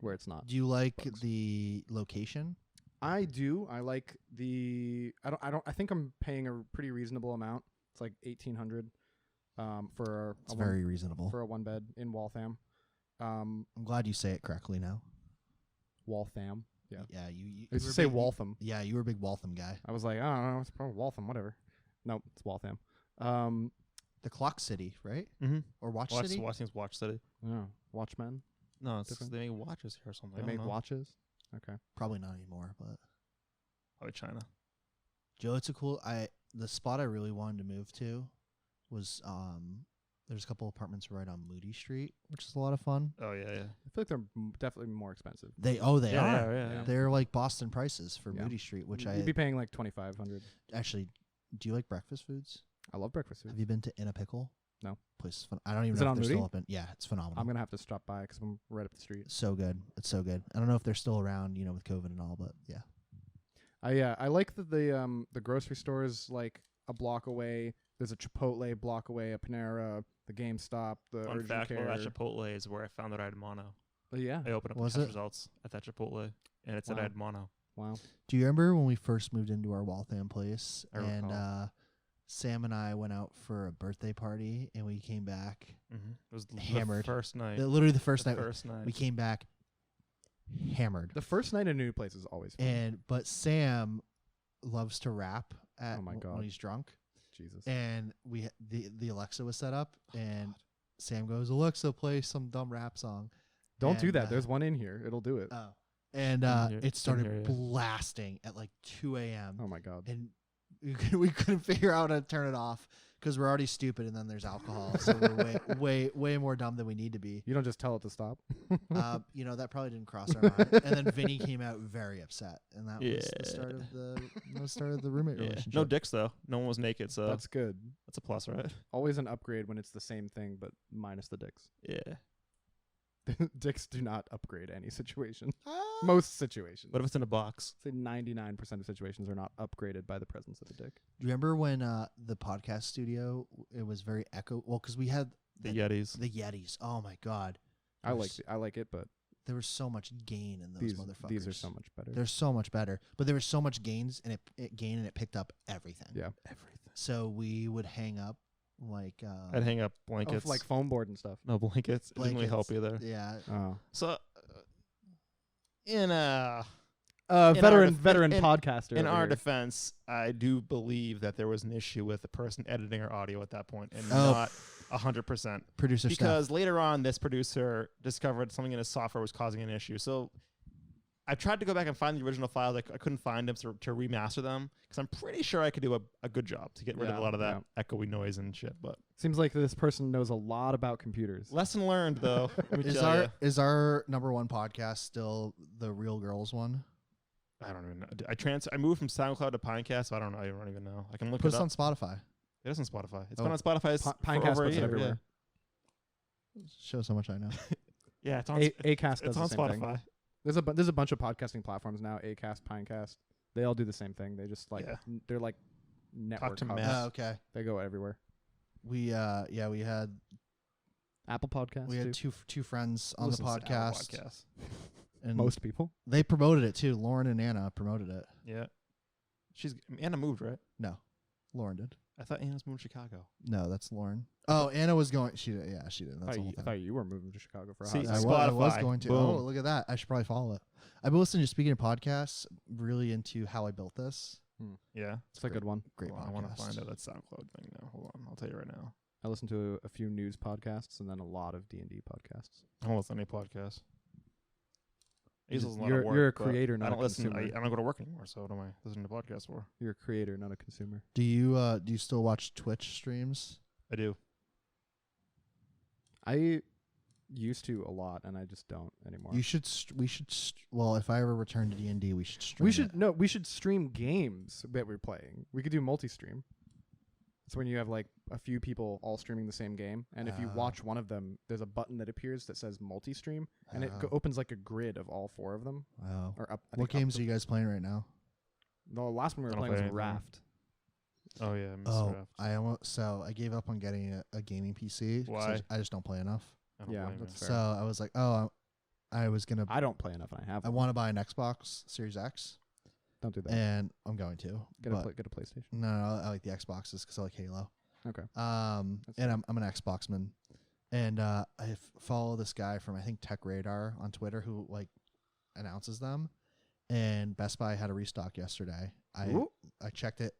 where it's not. Do you like bugs. the location? I do. I like the. I think I'm paying a pretty reasonable amount. It's like $1,800 for It's very reasonable. for a one bed in Waltham. I'm glad you say it correctly now. Waltham. Yeah. Yeah, you I used were to a say big- Waltham. Yeah, you were a big Waltham guy. I was like, I don't know, it's probably Waltham, whatever. No, it's Waltham. The Clock City, right? Mm-hmm. Or Watch Watch City? Watch City. Yeah, Watchmen. No, it's Different. they make watches here or something. They I don't make know. watches. Okay. Probably not anymore, but Probably China. Joe, it's a cool. The spot I really wanted to move to was there's a couple apartments right on Moody Street, which is a lot of fun. Oh yeah, yeah. I feel like they're definitely more expensive. They yeah, are. yeah. They're like Boston prices for Yeah. Moody Street, which You'd be paying like $2,500. actually. Do you like breakfast foods? I love breakfast food. Have you been to In a Pickle? No. Place is fun. I don't even Is it know if on they're still Moody? open. Yeah, it's phenomenal. I'm gonna have to stop by because I'm right up the street. So good. It's so good. I don't know if they're still around, with COVID and all, but yeah. I like that the grocery store is like a block away. There's a Chipotle block away, a Panera, the GameStop, the Fun Urgent fact about Care. that Chipotle is where I found that I had mono. Yeah. I opened up Was the test it? results at that Chipotle, and it said I Wow. had mono. Wow. Do you remember when we first moved into our Waltham place I and recall. Sam and I went out for a birthday party and we came back Mm-hmm. It was Hammered. the first night. literally the first The night first night. we came back hammered. The first night in a new place is always fun. But Sam loves to rap at Oh my God. when he's drunk. Jesus. And the Alexa was set up and Sam goes, "Alexa, play some dumb rap song." Don't do and, that. There's one in here. It'll do it. Oh. And Didn't hear- it didn't started hear ya. blasting at like 2 a.m. Oh my God. And we couldn't figure out how to turn it off because we're already stupid, and then there's alcohol, so we're way more dumb than we need to be. You don't just tell it to stop. That probably didn't cross our mind. And then Vinny came out very upset, and that was the start of the roommate Yeah. relationship. No dicks though. No one was naked, so That's good. that's a plus, right? Always an upgrade when it's the same thing but minus the dicks. Yeah. Dicks do not upgrade any situation. Ah. Most situations. What if it's in a box? Say 99% of situations are not upgraded by the presence of a dick. Do you remember when the podcast studio it was very echo? Well, because we had The Yetis. the Yetis. Oh my God, I like it, but there was so much gain in those these motherfuckers. are so much better. They're so much better, but there was so much gains and it picked up everything. Yeah. Everything. So we would hang up like I'd hang up blankets. Like foam board and stuff. no blankets. It didn't really help blankets. either. Yeah. Oh. So, in our Veteran def- veteran in- podcaster. in over our here. defense, I do believe that there was an issue with the person editing our audio at that point, and Oh. not 100%. Producer Because stuff. later on, this producer discovered something in his software was causing an issue. So I tried to go back and find the original files. I couldn't find them to remaster them because I'm pretty sure I could do a good job to get rid of a Yeah, lot of that echoey noise and shit. But Seems like this person knows a lot about computers. lesson learned, though. Let me Is tell ya. is our number one podcast still the Real Girls one? I don't even know. I moved from SoundCloud to Pinecast, so I don't know. I don't even know. I can look Put it us up. on Spotify. It is on Spotify. It's Oh. been on Spotify for Pinecast over a puts it year. everywhere. Shows how much I know. Yeah, it's on. Acast does It's the on same Spotify. thing. There's a bunch of podcasting platforms now. Acast, Pinecast. They all do the same thing. They just Yeah. they're like network to hubs. Matt. Oh, okay. They go everywhere. We had Apple Podcasts. we had too. two friends on the Listens to our podcast, podcast. and Most people. they promoted it too. Lauren and Anna promoted it. Yeah. Anna moved, right? No, Lauren did. I thought Anna's moved to Chicago. No, that's Lauren. Oh, Anna was going. She did. Yeah, she did. That's the whole I thing. thought you were moving to Chicago for a See, hot I second. was Spotify. going to. Boom. Oh, look at that! I should probably follow it. I've been listening to Speaking of Podcasts. Really into How I Built This. Yeah. It's a good one. Great Hold on, podcast. I want to find out that SoundCloud thing now. Hold on. I'll tell you right now. I listen to a few news podcasts and then a lot of D&D podcasts. I don't listen to any podcasts. I use a lot You're of work, you're a but creator, I not don't a listen. consumer. I don't go to work anymore, so what am I listening to podcasts for? You're a creator, not a consumer. Do you still watch Twitch streams? I do. I used to a lot, and I just don't anymore. You should. Well, if I ever return to D&D, we should stream. We should stream games that we're playing. We could do multi-stream. It's when you have like a few people all streaming the same game, and if you watch one of them, there's a button that appears that says multi-stream, and it opens like a grid of all four of them. Wow. Or up. I What think up games to- are you guys playing right now? The last one we were I don't playing was play anything. Raft. Oh yeah, Mr. Oh, Raft. I gave up on getting a gaming PC. 'cause Why? I just don't play enough. I don't Yeah, blame that's you. fair. So I was like, oh, I was gonna. I don't play enough, and I have. I one. want to buy an Xbox Series X, Don't do that. and I'm going to. Get but a PlayStation. no, I like the Xboxes because I like Halo. Okay. And fair. I'm an Xboxman, and I follow this guy from I think Tech Radar on Twitter who like announces them. And Best Buy had a restock yesterday. I checked it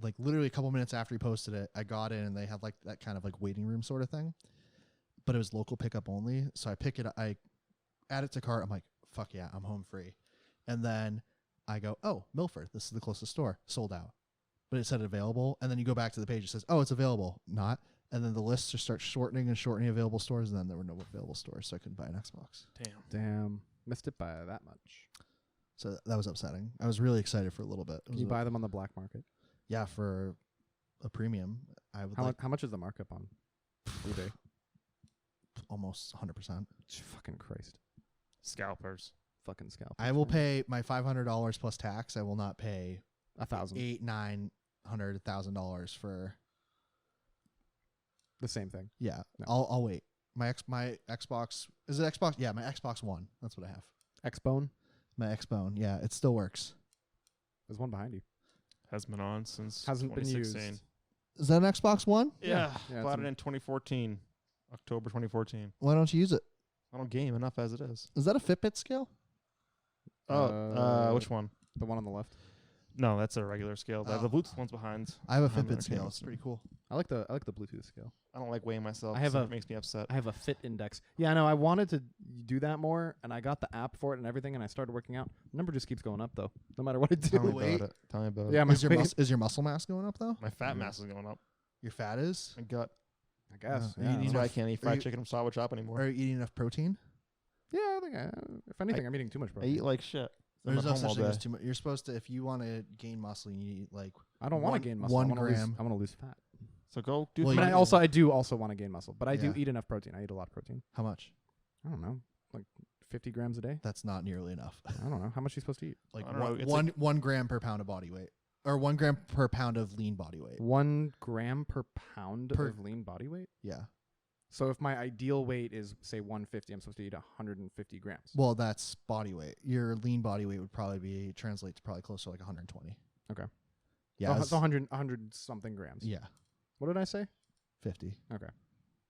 like literally a couple minutes after he posted it. I got in and they had like that kind of like waiting room sort of thing, but it was local pickup only. So I pick it, I add it to cart. I'm like, fuck yeah, I'm home free. And then I go, oh, Milford, this is the closest store, sold out. But it said available, and then you go back to the page. It says, "Oh, it's available." Not, and then the lists just start shortening available stores, and then there were no available stores, so I couldn't buy an Xbox. Damn. Missed it by that much. So that was upsetting. I was really excited for a little bit. It Can was you buy them on the black market? Yeah, for a premium, I would How much is the markup on eBay? almost 100%. Fucking Christ. Scalpers. Fucking scalp. I will pay my $500 plus tax. I will not pay $1,000. $800-$900,000 for. The same thing. Yeah, No. I'll wait. My Xbox is it Xbox? Yeah, my Xbox One. That's what I have. Xbone. My Xbone. Yeah, it still works. There's one behind you. Has been on since Hasn't been 2016. used. Is that an Xbox One? Yeah, Yeah, bought it's it in 2014, October 2014. Why don't you use it? I don't game enough as it is. Is that a Fitbit scale? Which one? The one on the left. No, that's a regular scale. The Oh. Bluetooth one's behind. I have a behind the Fitbit scale. entertainment It's pretty cool. I like the Bluetooth scale. I don't like weighing myself. I have so a- it makes me upset. I have a Fit Index. Yeah, I know. I wanted to do that more, and I got the app for it and everything, and I started working out. The number just keeps going up though, no matter what I Tell me do. Wait. about it. Tell me about Yeah, it. my Is your weight- is your muscle mass going up though? My fat mass is going up. Your fat is? My gut. I guess. you Yeah, I need don't That's know. why I can't eat Are fried you- chicken from Sawa Chop anymore. Are you eating enough protein? Yeah, I think if anything, I'm eating too much I protein. eat like shit. I'm There's at no home all such thing as day. too much. You're supposed to, if you want to gain muscle, you need like. I don't want one- to gain muscle. 1 I wanna lose- gram. I want to lose fat. So go do. Well, But you- I do also want to gain muscle. But I do Yeah. eat enough protein. I eat a lot of protein. How much? I don't know, like 50 grams a day. That's not nearly enough. I don't know. How much are you supposed to eat? Like I don't know, one, it's one, 1 gram per pound of body weight, or 1 gram per pound of lean body weight. 1 gram per pound Per- of lean body weight. Yeah. So if my ideal weight is say 150, I'm supposed to eat 150 grams. Well, that's body weight. Your lean body weight would probably translate to probably close to like 120. Okay. Yeah. So it's- it's 100 something grams. yeah. What did I say? 50. Okay.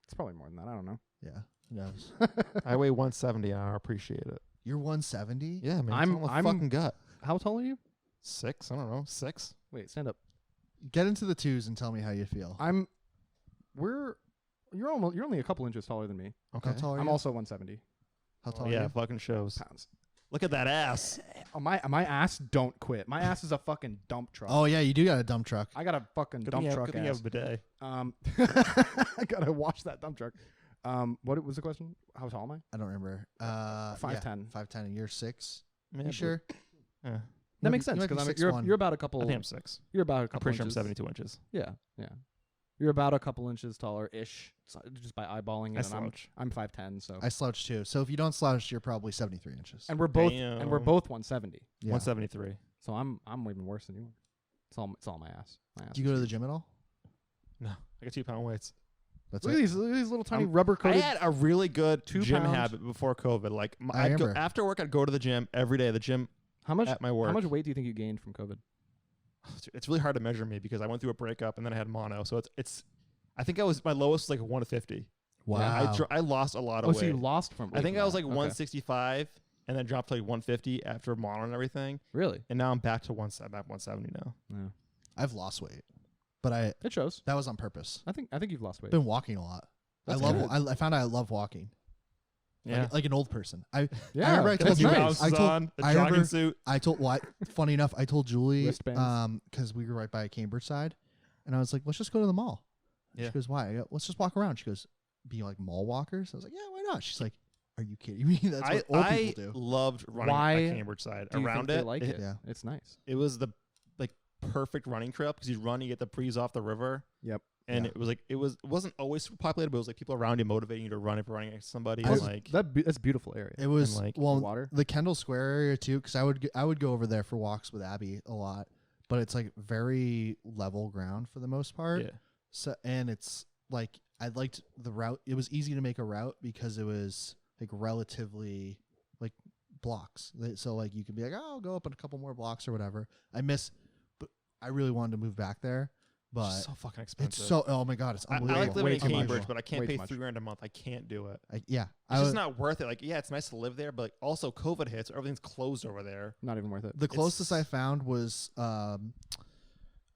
It's probably more than that. I don't know. Yeah. Who knows? I weigh 170 and I appreciate it. You're 170. Yeah, man. I'm- it's all a I'm- fucking gut. How tall are you? 6. I don't know. 6. Wait, stand up. Get into the twos and tell me how you feel. You're only a couple inches taller than me. Okay. How tall are I'm you? also 170 How tall Oh, are yeah, you? fucking shows. pounds. Look at that ass. Oh, my ass don't quit. My ass is a fucking dump truck. Oh yeah, you do got a dump truck. I got a fucking Good dump thing truck you have ass. a bidet. I gotta watch that dump truck. What was the question? How tall am I? I don't remember. 5'10". 5'10", and you're 6. Man, You sure? Yeah. That makes You sense might be because 6'1". you're about a couple. I think I'm 6. You're about a I'm couple. pretty sure I'm inches. 72 inches. Yeah. You're about a couple inches taller ish, just by eyeballing I it. And slouch. I'm 5'10", so I slouch too. So if you don't slouch, you're probably 73 inches. and we're both Damn. 170. Yeah. 173. So I'm even worse than you are. It's all my ass. My ass Do you go to the gym at all? No, I got 2-pound weights. That's Look at it. these little tiny I'm- rubber I coated. had a really good 2 gym pound- habit before COVID. Like I I'd go remember. after work. I'd go to the gym every day. The gym How much? at my work. How much weight do you think you gained from COVID? It's really hard to measure me because I went through a breakup and then I had mono. So it's. I think my lowest was like 150. Wow. Yeah, I lost a lot of weight. So you lost from. I think I was like Okay. 165 and then dropped to like 150 after mono and everything. Really? And now I'm back to 170 now. Yeah. I've lost weight, but It shows. that was on purpose. I think you've lost weight. Been walking a lot. That's I good. I found out I love walking. Yeah. Like an old person. I Yeah, remember I told that's you nice. guys- I told- on, the I jogging remember- suit. I told funny enough, I told Julie Wristbands. because we were right by Cambridge side, and I was like, let's just go to the mall. Yeah. She goes, why? I go, let's just walk around. She goes, be like mall walkers. I was like, yeah, why not? She's like, are you kidding me? That's what old I people do. loved running Why at Cambridge side. Do you Around think they it, like it? Yeah. It's nice. it was the like perfect running trip because you run, you get the breeze off the river. Yep. And Yeah. it wasn't always super populated, but it was like people around you motivating you to run if you're running next to somebody. I And was- like That's a beautiful area. It was like, well, water. the Kendall Square area too, because I would go over there for walks with Abby a lot, but it's like very level ground for the most part. yeah. So and it's like I liked the route. It was easy to make a route because it was like relatively like blocks. So like you could be like, oh, I'll go up in a couple more blocks or whatever. But I really wanted to move back there, but so fucking expensive. it's so oh my god, it's I unbelievable. like living Way in too much. Cambridge, but I can't Way pay too much. $3,000 a month. I can't do it. Yeah, It's just not worth it. Like, yeah, it's nice to live there, but like, also COVID hits, everything's closed over there. Not even worth it. the closest I found was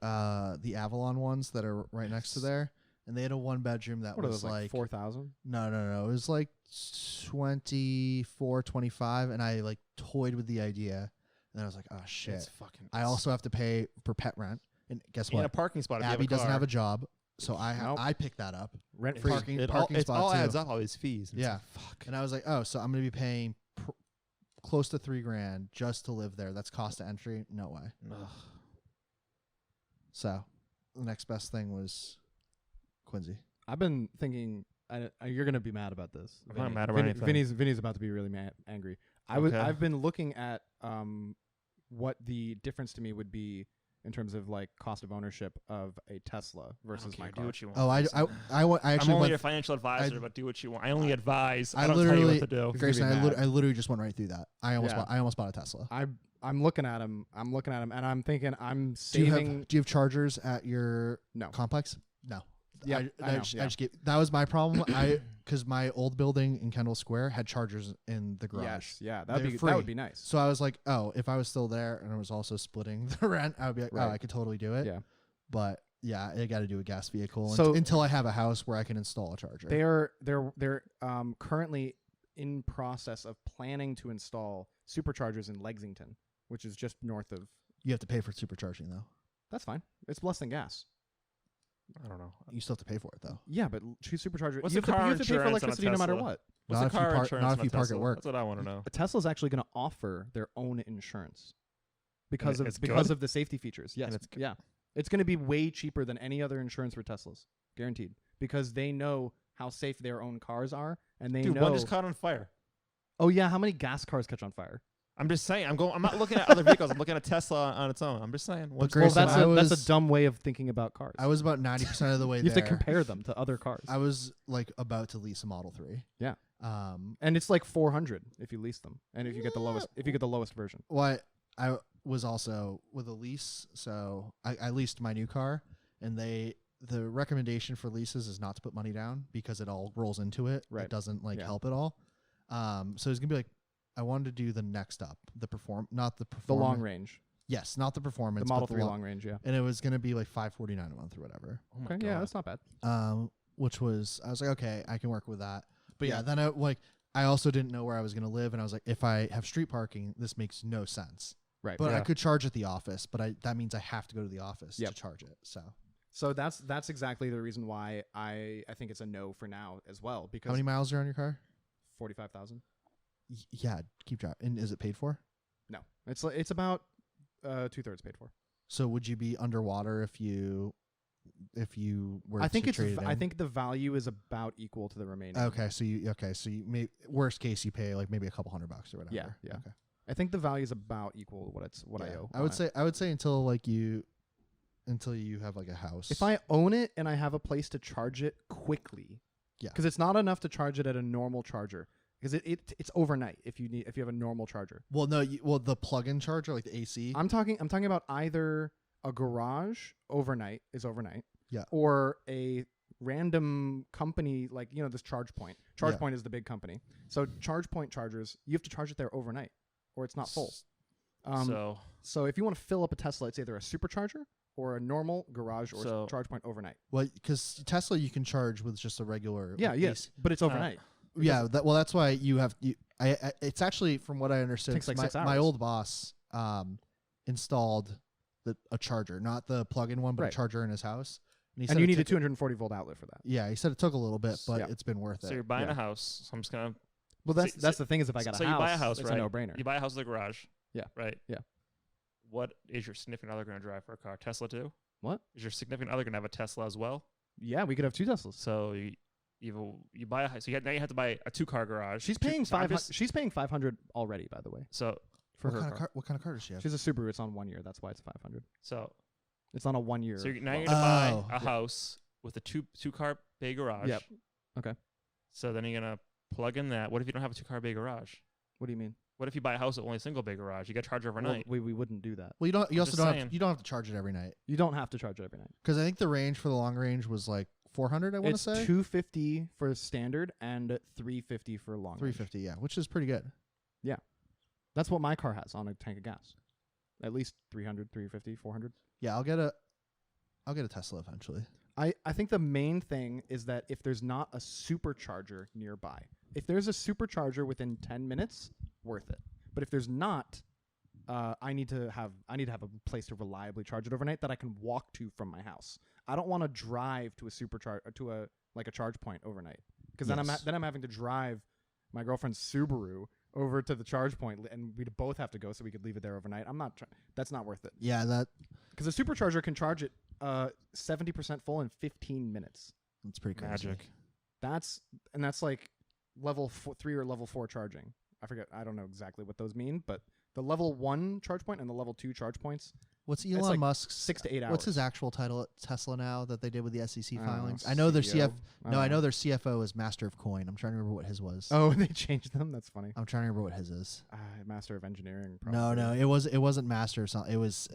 the Avalon ones that are right next to there, and they had a 1-bedroom that What are was those, like like 4,000? no, it was like 24, 25, and I like toyed with the idea, and I was like, oh shit. It's fucking. I also have to pay for pet rent, and guess in a what? parking spot. Abby if you doesn't car. have a job, so Nope. I picked that up. Rent It's free. parking- it parking all, spot, all too. adds up, all these fees. And it's Yeah. like, fuck. And I was like, oh, so I'm gonna be paying close to $3,000 just to live there. That's cost to entry. No way. Ugh. So the next best thing was Quincy. I've been thinking. You're gonna be mad about this. I'm not Vinny. mad about anything. Vinny's about to be really angry. Okay. I've been looking at what the difference to me would be in terms of like cost of ownership of a Tesla versus my Do car. what you want. Oh, I Grayson. actually I'm only went. a financial advisor, I- but do what you want. I only advise. I I don't tell you literally- what to do. He's Grayson, gonna be mad. I literally just went right through that. I Yeah. almost bought a Tesla. I'm looking at him. and I'm thinking I'm Do you saving. have chargers at your No. complex? No. Yeah, I know, just, yeah. I just that was my problem. Because my old building in Kendall Square had chargers in the garage. Yes, yeah, They're that free. would be nice. So I was like, oh, if I was still there and I was also splitting the rent, I would be like, Right. oh, I could totally do it. Yeah. But yeah, I got to do a gas vehicle So- until I have a house where I can install a charger. They're currently in process of planning to install superchargers in Lexington, which is just north of. You have to pay for supercharging though. That's fine. It's less than gas. I don't know. You still have to pay for it though. Yeah, but supercharger. What's you the have to, car you have to pay for insurance on a electricity no matter Tesla? what. What's Not the if you car park- insurance not on if you a park at Tesla? work. That's what I want to know. Tesla's actually going to offer their own insurance because it's of good? the safety features. Yes, it's good? yeah, it's going to be way cheaper than any other insurance for Teslas, guaranteed, because they know how safe their own cars are, and they Dude, know. one just caught on fire. Oh yeah, how many gas cars catch on fire? I'm just saying. I'm not looking at other vehicles. I'm looking at Tesla on its own. I'm just saying. One's Grayson, Well, close that's I a dumb way of thinking about cars. I was about 90% of the way you there. have to compare them to other cars, I was like about to lease a Model 3. Yeah. Um. and it's like $400 if you lease them, and if you get the lowest version. What I was also with a lease, so I leased my new car, and the recommendation for leases is not to put money down because it all rolls into it. Right. It doesn't like Yeah. help at all. So it's gonna be like I wanted to do the next up, not the The perform. long range, Yes, not the performance, the Model but 3 long range, yeah. and it was gonna be like $549 a month or whatever. Oh my Okay, yeah, God. that's not bad. Which was I was like, okay, I can work with that. But yeah, Yeah. then I also didn't know where I was gonna live, and I was like, if I have street parking, this makes no sense. Right, But I Yeah. could charge at the office, but that means I have to go to the office Yep. to charge it. So that's exactly the reason why I think it's a no for now as well, because How many miles are on your car? 45,000. Yeah, keep driving. And is it paid for? No, it's about 2/3 paid for. So would you be underwater if you were? I think to trade it I in? think the value is about equal to the remaining. Okay, so you may worst case you pay like maybe a couple $100 or whatever. Yeah, yeah. Okay. I think the value is about equal to what I Yeah. owe. I would say until like you until you have like a house. If I own it and I have a place to charge it quickly, Yeah. because it's not enough to charge it at a normal charger. Because it's overnight if you have a normal charger. well, no, the plug-in charger, like the AC. I'm talking about either a garage overnight, Yeah. or a random company like this ChargePoint. ChargePoint is the big company. So ChargePoint chargers, you have to charge it there overnight, or it's not full. So if you want to fill up a Tesla, it's either a supercharger or a normal garage or ChargePoint overnight. Well, because Tesla you can charge with just a regular. Yeah, AC. yes, but it's overnight. Yeah, that's why you have. It's actually, from what I understood, Takes like 6 hours. my old boss installed a charger, not the plug-in one, but Right. a charger in his house. And he said And you it need a took- 240 volt outlet for that. Yeah, he said it took a little bit, but Yeah. it's been worth it. So you're buying Yeah. a house. So I'm just gonna. Well, that's the thing is if I got so a house, you buy a house, it's right? a no-brainer. You buy a house with a garage. Yeah. Right. Yeah. What is your significant other going to drive for a car? Tesla too? What? Is your significant other going to have a Tesla as well? Yeah, we could have 2 Teslas. So you buy a house. So now you have to buy a 2-car garage. She's paying She's paying $500 already, by the way, So for What her kind of car. what kind of car does she have? She's a Subaru. It's on 1 year. That's why it's $500. so It's on a 1 year. so now you're loan. going to buy Oh. a house with a two-car bay garage. Yep. Okay. So then you're going to plug in that. What if you don't have a 2-car bay garage? What do you mean? What if you buy a house with only a single bay garage? You got to charge overnight. Well, we wouldn't do that. Well, you don't. You I'm also just don't. saying. You don't have to charge it every night, You don't have to charge it every night. because I think the range for the long range was like 400. I want to It's say 250 for standard and 350 for long. range. 350. Yeah, which is pretty good. That's what my car has on a tank of gas. At least 300, 350, 400. Yeah, I'll get a Tesla eventually. I think the main thing is that if there's not a supercharger nearby, if there's a supercharger within 10 minutes, worth it. But if there's not, I need to have a place to reliably charge it overnight that I can walk to from my house. I don't want to drive to a a charge point overnight, because Yes. then I'm having to drive my girlfriend's Subaru over to the charge point, and we'd both have to go so we could leave it there overnight. That's not worth it, Yeah, because a supercharger can charge it 70% full in 15 minutes. that's pretty crazy. Magic. That's like level 3 or level 4 charging. I forget. I don't know exactly what those mean, but the level 1 charge point and the level 2 charge points. What's It's Elon like Musk's 6 to 8 hours. What's his actual title at Tesla now that they did with the SEC I don't know, filings? I know their CEO? No, I know their CFO is Master of Coin. I'm trying to remember what his was. Oh, they changed them. That's funny. I'm trying to remember what his is. Master of Engineering. No, Probably. it wasn't Master or something. It was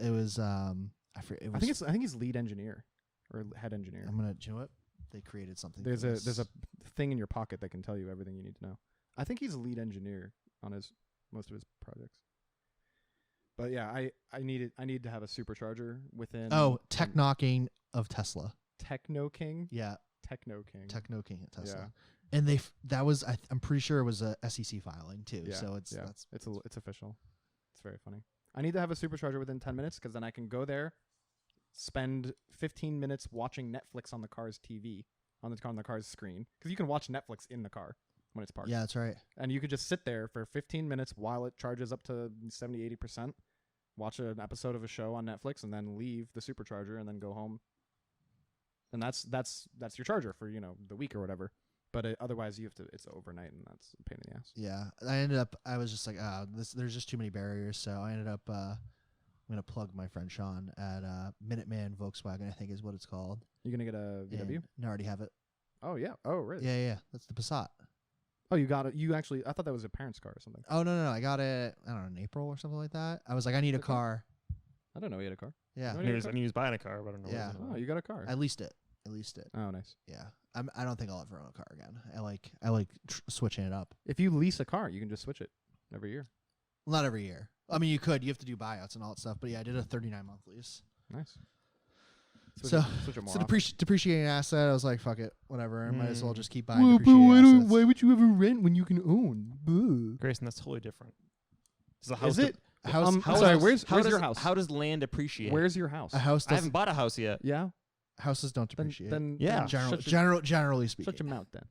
I forget. It was, I think he's lead engineer or head engineer. I'm gonna. Do you know what? They created something. There's for a this. thing in your pocket that can tell you everything you need to know. I think he's lead engineer on most of his projects. But yeah, I need to have a supercharger within. Tech knocking of Tesla. Techno King. Yeah, Techno King. Techno King at Tesla. Yeah. And that was I'm pretty sure it was a SEC filing too. Yeah, So it's official. It's very funny. I need to have a supercharger within 10 minutes because then I can go there, spend 15 minutes watching Netflix on the car's TV, on the car's screen, because you can watch Netflix in the car when it's parked. Yeah, that's right. And you could just sit there for 15 minutes while it charges up to 70, 80%, watch an episode of a show on Netflix, and then leave the supercharger and then go home. And that's your charger for, the week or whatever. But otherwise it's overnight, and that's a pain in the ass. Yeah, I was just like, there's just too many barriers. So I ended up, I'm going to plug my friend Sean at Minuteman Volkswagen, I think is what it's called. You going to get a VW? No, I already have it. Oh, yeah. Oh, really? Yeah. That's the Passat. Oh, you got it. I thought that was a parent's car or something. Oh, no. I got it, I don't know, in April or something like that. I was like, I need a Okay. car. I don't know he had a car. Yeah. No, I knew he was buying a car, but I don't know. Yeah. What it was. Oh, you got a car. I leased it. Oh, nice. Yeah. I don't think I'll ever own a car again. I like switching it up. If you lease a car, you can just switch it every year. Well, not every year. I mean, you have to do buyouts and all that stuff. But yeah, I did a 39-month lease. Nice. So switch it more it's a depreciating asset. I was like, fuck it, whatever. I might as well just keep buying Well, depreciating assets. why would you ever rent when you can own? Grayson, that's totally different. Is it? House, I'm house, sorry, house- where's your house? How does land appreciate? Where's your house? a house? I haven't bought a house yet. Yeah. Houses don't depreciate. Then Yeah. Generally speaking. Shut your mouth then.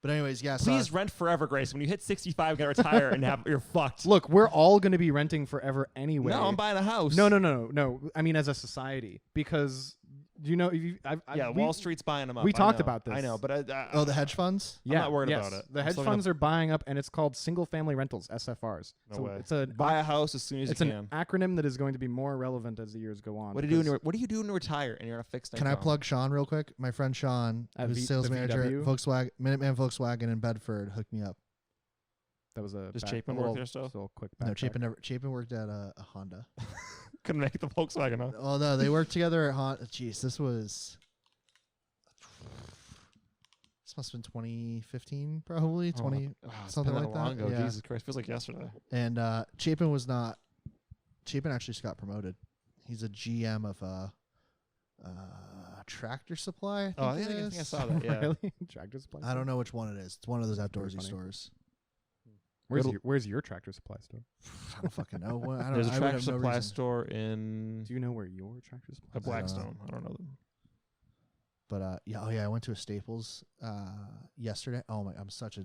But anyways, yeah. So Please rent forever, Grayson. When you hit 65, you gotta retire and you're fucked. Look, we're all going to be renting forever anyway. No, I'm buying a house. No. I mean, as a society, because Do you know? Wall Street's buying them up. We I talked know. about this. I know, but Oh, the hedge funds. I'm not worried about it. The I'm hedge still gonna- funds are buying up, and it's called single family rentals (SFRs). No so way. it's a buy a house as soon as it's you an can. acronym that is going to be more relevant as the years go on. What do you do? What do you do to retire and you're on a fixed Can income? I plug Sean real quick? My friend Sean, At who's V- sales the manager at VW? Volkswagen, Minuteman Volkswagen in Bedford, hooked me up. That was a Does back- Chapin a work little- there still? just a little quick No, backtrack. Chapin worked at a Honda. Couldn't make the Volkswagen. Huh? Oh no, they worked together at Honda. Jeez, this must have been 2015, probably 20. It's something been like long that. ago. Yeah. Jesus Christ, feels like yesterday. And Chapin was not. Chapin actually just got promoted. He's a GM of a Tractor Supply. Oh, I I think, think, it I think I is. saw that. Yeah. Really? Tractor Supply. I don't know which one it is. It's one of those That's pretty outdoorsy funny. stores. Where's your Tractor Supply store? I don't fucking know. Well, I don't. There's a I would Tractor have no Supply reason. store in Do you know where your Tractor Supply? at Blackstone. I don't know them. But I went to a Staples yesterday. Oh my, I'm such a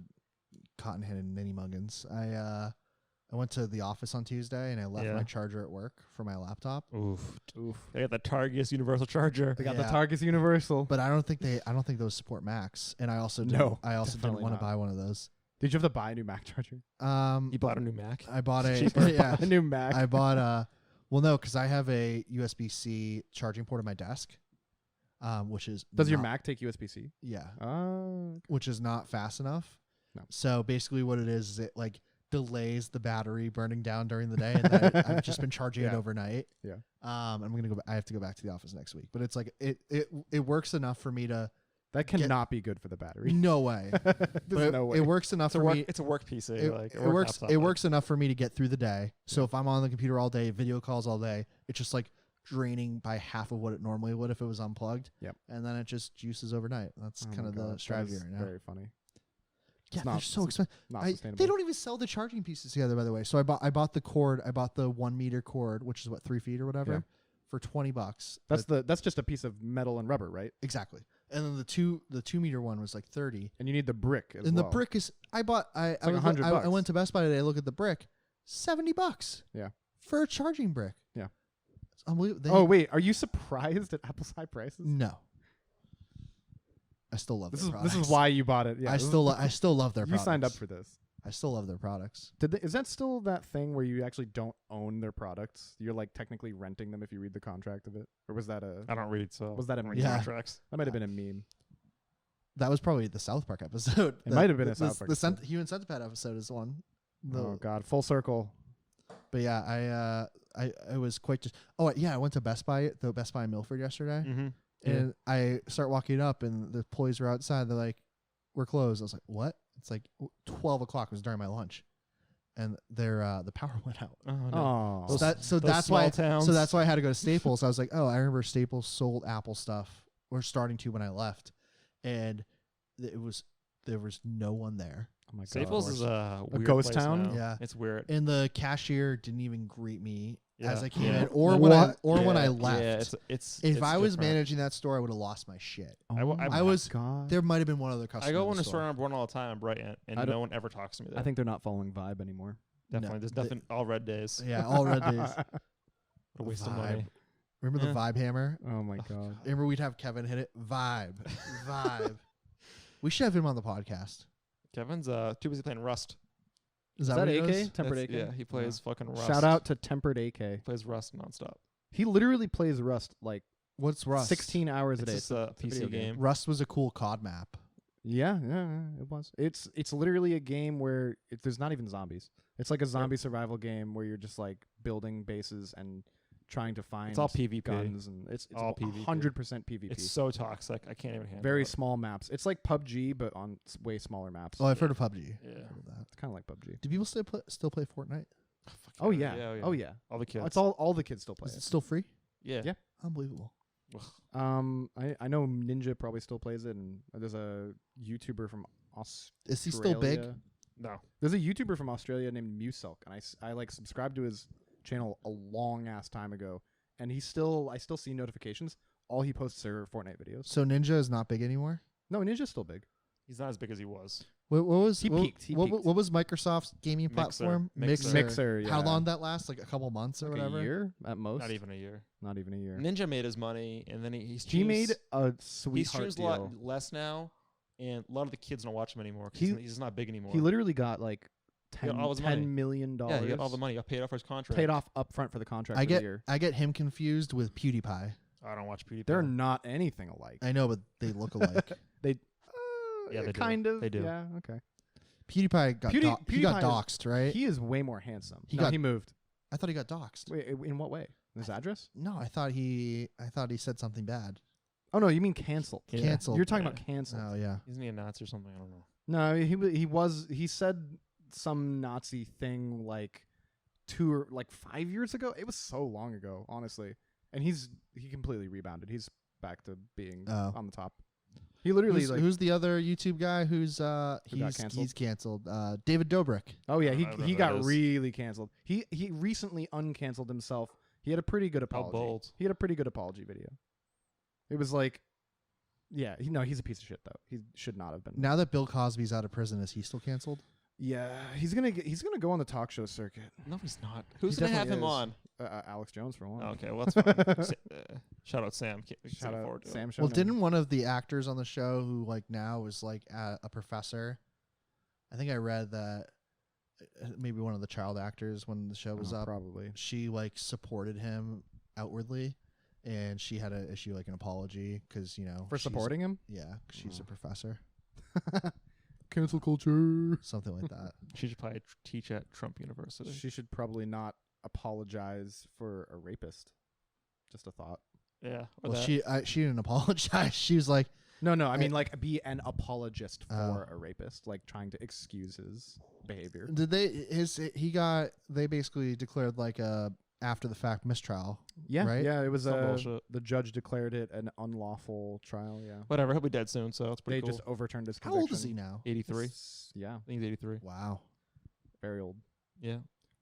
cotton-headed ninny muggins. I went to the office on Tuesday and I left Yeah. my charger at work for my laptop. Oof. Oof. They got the Targus Universal Charger. They got Yeah. the Targus Universal. But I don't think those support Macs. And I also didn't, No, I also didn't definitely want to not. buy one of those. Did you have to buy a new Mac charger? You bought a new Mac. I bought a Cheaper. yeah. A new Mac. I bought well no, because I have a USB-C charging port on my desk, which is Does your not- Mac take USB-C? Yeah, Oh. which is not fast enough. No. So basically, what it is it like delays the battery burning down during the day, and then I've just been charging it Yeah. overnight. Yeah. I'm gonna go. I have to go back to the office next week, but it's like it works enough for me to. That cannot be good for the battery. No way. There's But no way. it works enough for me. It's a work PC. It, like it works. It works enough for me to get through the day. So if I'm on the computer all day, video calls all day, it's just like draining by half of what it normally would if it was unplugged. Yep. And then it just juices overnight. That's Oh kind my of God, the that strategy is right now. Very funny. Yeah, not- they're so it's expensive. Not sustainable. They don't even sell the charging pieces together, by the way. So I bought the cord. I bought the 1 meter cord, which is what 3 feet or whatever, Yeah. for $20. That's just a piece of metal and rubber, right? Exactly. And then the 2 meter one was like 30. And you need the brick as And well. the brick is I bought I like I, was, $100 I went to Best Buy today. I look at the brick, $70. Yeah. For a charging brick. Yeah. It's unbelievable. Oh wait, are you surprised at Apple's high prices? No. I still love This their is products. this is why you bought it. Yeah, I still love their you products. signed up for this. I still love their products. Is that still that thing where you actually don't own their products? You're like technically renting them if you read the contract of it, or was that I don't read, so was that a read Yeah. contracts. That might have been a meme. That was probably the South Park episode. It might have been a South Park The episode. Human Centipede episode is one. Oh God, full circle. But yeah, I was quite just. Oh yeah, I went to the Best Buy in Milford yesterday, Mm-hmm. and I start walking up, and the employees were outside. They're like, "We're closed." I was like, "What?" It's like 12 o'clock. It was during my lunch, and the power went out. Oh no. Oh, So that's small why. towns. So that's why I had to go to Staples. I was like, "Oh, I remember Staples sold Apple stuff, or starting to when I left," and there was no one there. oh my God. Staples is a weird ghost place town? now. Yeah. It's weird. And the cashier didn't even greet me as Yeah. I came Yeah. in, or when I Yeah, left. Yeah, it's If it's I was different. managing that store, I would have lost my shit. Oh I my was- God. There might have been one other customer. I go in in the a store on Bourne all the time in Brighton, and I don't- no one ever talks to me there. I think they're not following Vibe anymore. definitely there's nothing. All red days. Yeah, all red days. What a waste of money. Vibe. Remember the Vibe hammer? Oh my God. Remember we'd have Kevin hit it? Vibe. We should have him on the podcast. Kevin's too busy playing Rust. Is Is that that what he AK? does? Tempered That's- AK? Yeah, he plays fucking Rust. Shout out to Tempered AK. Plays Rust nonstop. He literally plays Rust like What's Rust? 16 hours a It's day. just a video PC game. Rust was a cool COD map. Yeah, it was. It's literally a game where there's not even zombies. It's like a zombie survival game where you're just like building bases and trying to find It's all PvP. guns, and it's all PvP. 100% PvP. It's so toxic. I can't even handle Very it. small maps. It's like PUBG, but on way smaller maps. Oh, I've heard of PUBG. Yeah. Heard of that. It's kind of like PUBG. Do people still play Fortnite? Fuck Oh yeah. Oh yeah. All the kids. It's all the kids still play Is it it. still free? Yeah. Yeah. Unbelievable. I know Ninja probably still plays it, and there's a YouTuber from Australia. Is he still big? No. There's a YouTuber from Australia named Muselk, and I like subscribed to his channel a long ass time ago, and I still see notifications. All he posts are Fortnite videos. So Ninja is not big anymore? No, Ninja's still big. He's not as big as he was. What was He peaked. He peaked. what was Microsoft's gaming Mixer. platform? Mixer. Yeah. How long did that last? Like a couple months or Like whatever. a year at most. Not even a year. Not even a year. Ninja made his money, and then he He made a he sweetheart streams a lot deal. less now, and a lot of the kids don't watch him anymore. 'Cause He- he's just not big anymore. He literally got like He got all his $10 money. million. Yeah, he got all the money. He got paid off for his contract. Paid off up front for the contract I for the get year. I get him confused with PewDiePie. I don't watch PewDiePie. They're not anything alike. I know, but they look alike. Yeah, they do. kind of. They do. Yeah, okay. PewDiePie got he got PewDiePie is- doxxed, right? He is way more handsome. He No, got- he moved. I thought he got doxxed. Wait, in what way? His address? No, I thought he said something bad. Oh no, you mean canceled. Yeah. Canceled. You're talking Yeah. about canceled. Oh yeah. Isn't he a Nazi or something? I don't know. No, he said some Nazi thing like 5 years ago. It was so long ago, honestly. And he completely rebounded. He's back to being Oh. on the top. He literally Who's the other YouTube guy who's got he's canceled? canceled? David Dobrik. Oh yeah, I don't know he who got that is. really canceled. He recently uncanceled himself. He had a pretty good How apology. bold. He had a pretty good apology video. It was like, yeah, he's a piece of shit though. He should not have been. Now that Bill Cosby's out of prison, is he still canceled? Yeah, he's gonna go on the talk show circuit. No, he's not. Who's gonna have him definitely is. on? Alex Jones for one. Oh, okay, well that's fine. Shout out Sam. Shout out Sam. Well, Shonen. didn't one of the actors on the show who like now is like a professor? I think I read that maybe one of the child actors when the show was up. Probably. She like supported him outwardly, and she had to issue like an apology because For supporting him? Yeah, 'cause she's a Oh. professor, Cancel culture. something like that. She should probably teach at Trump University. She should probably not apologize for a rapist. Just a thought. Yeah. Or Well, that. she didn't apologize. She was like, No, I mean like be an apologist Oh. for a rapist, like trying to excuse his behavior. did they basically declared like a after the fact mistrial. Yeah, right? yeah, it was Some bullshit. the judge declared it an unlawful trial. Yeah, Whatever. He'll be dead soon, so it's they pretty cool. just overturned his How conviction. old is he now? 83. Yeah, I think he's 83. Wow, very old. Yeah.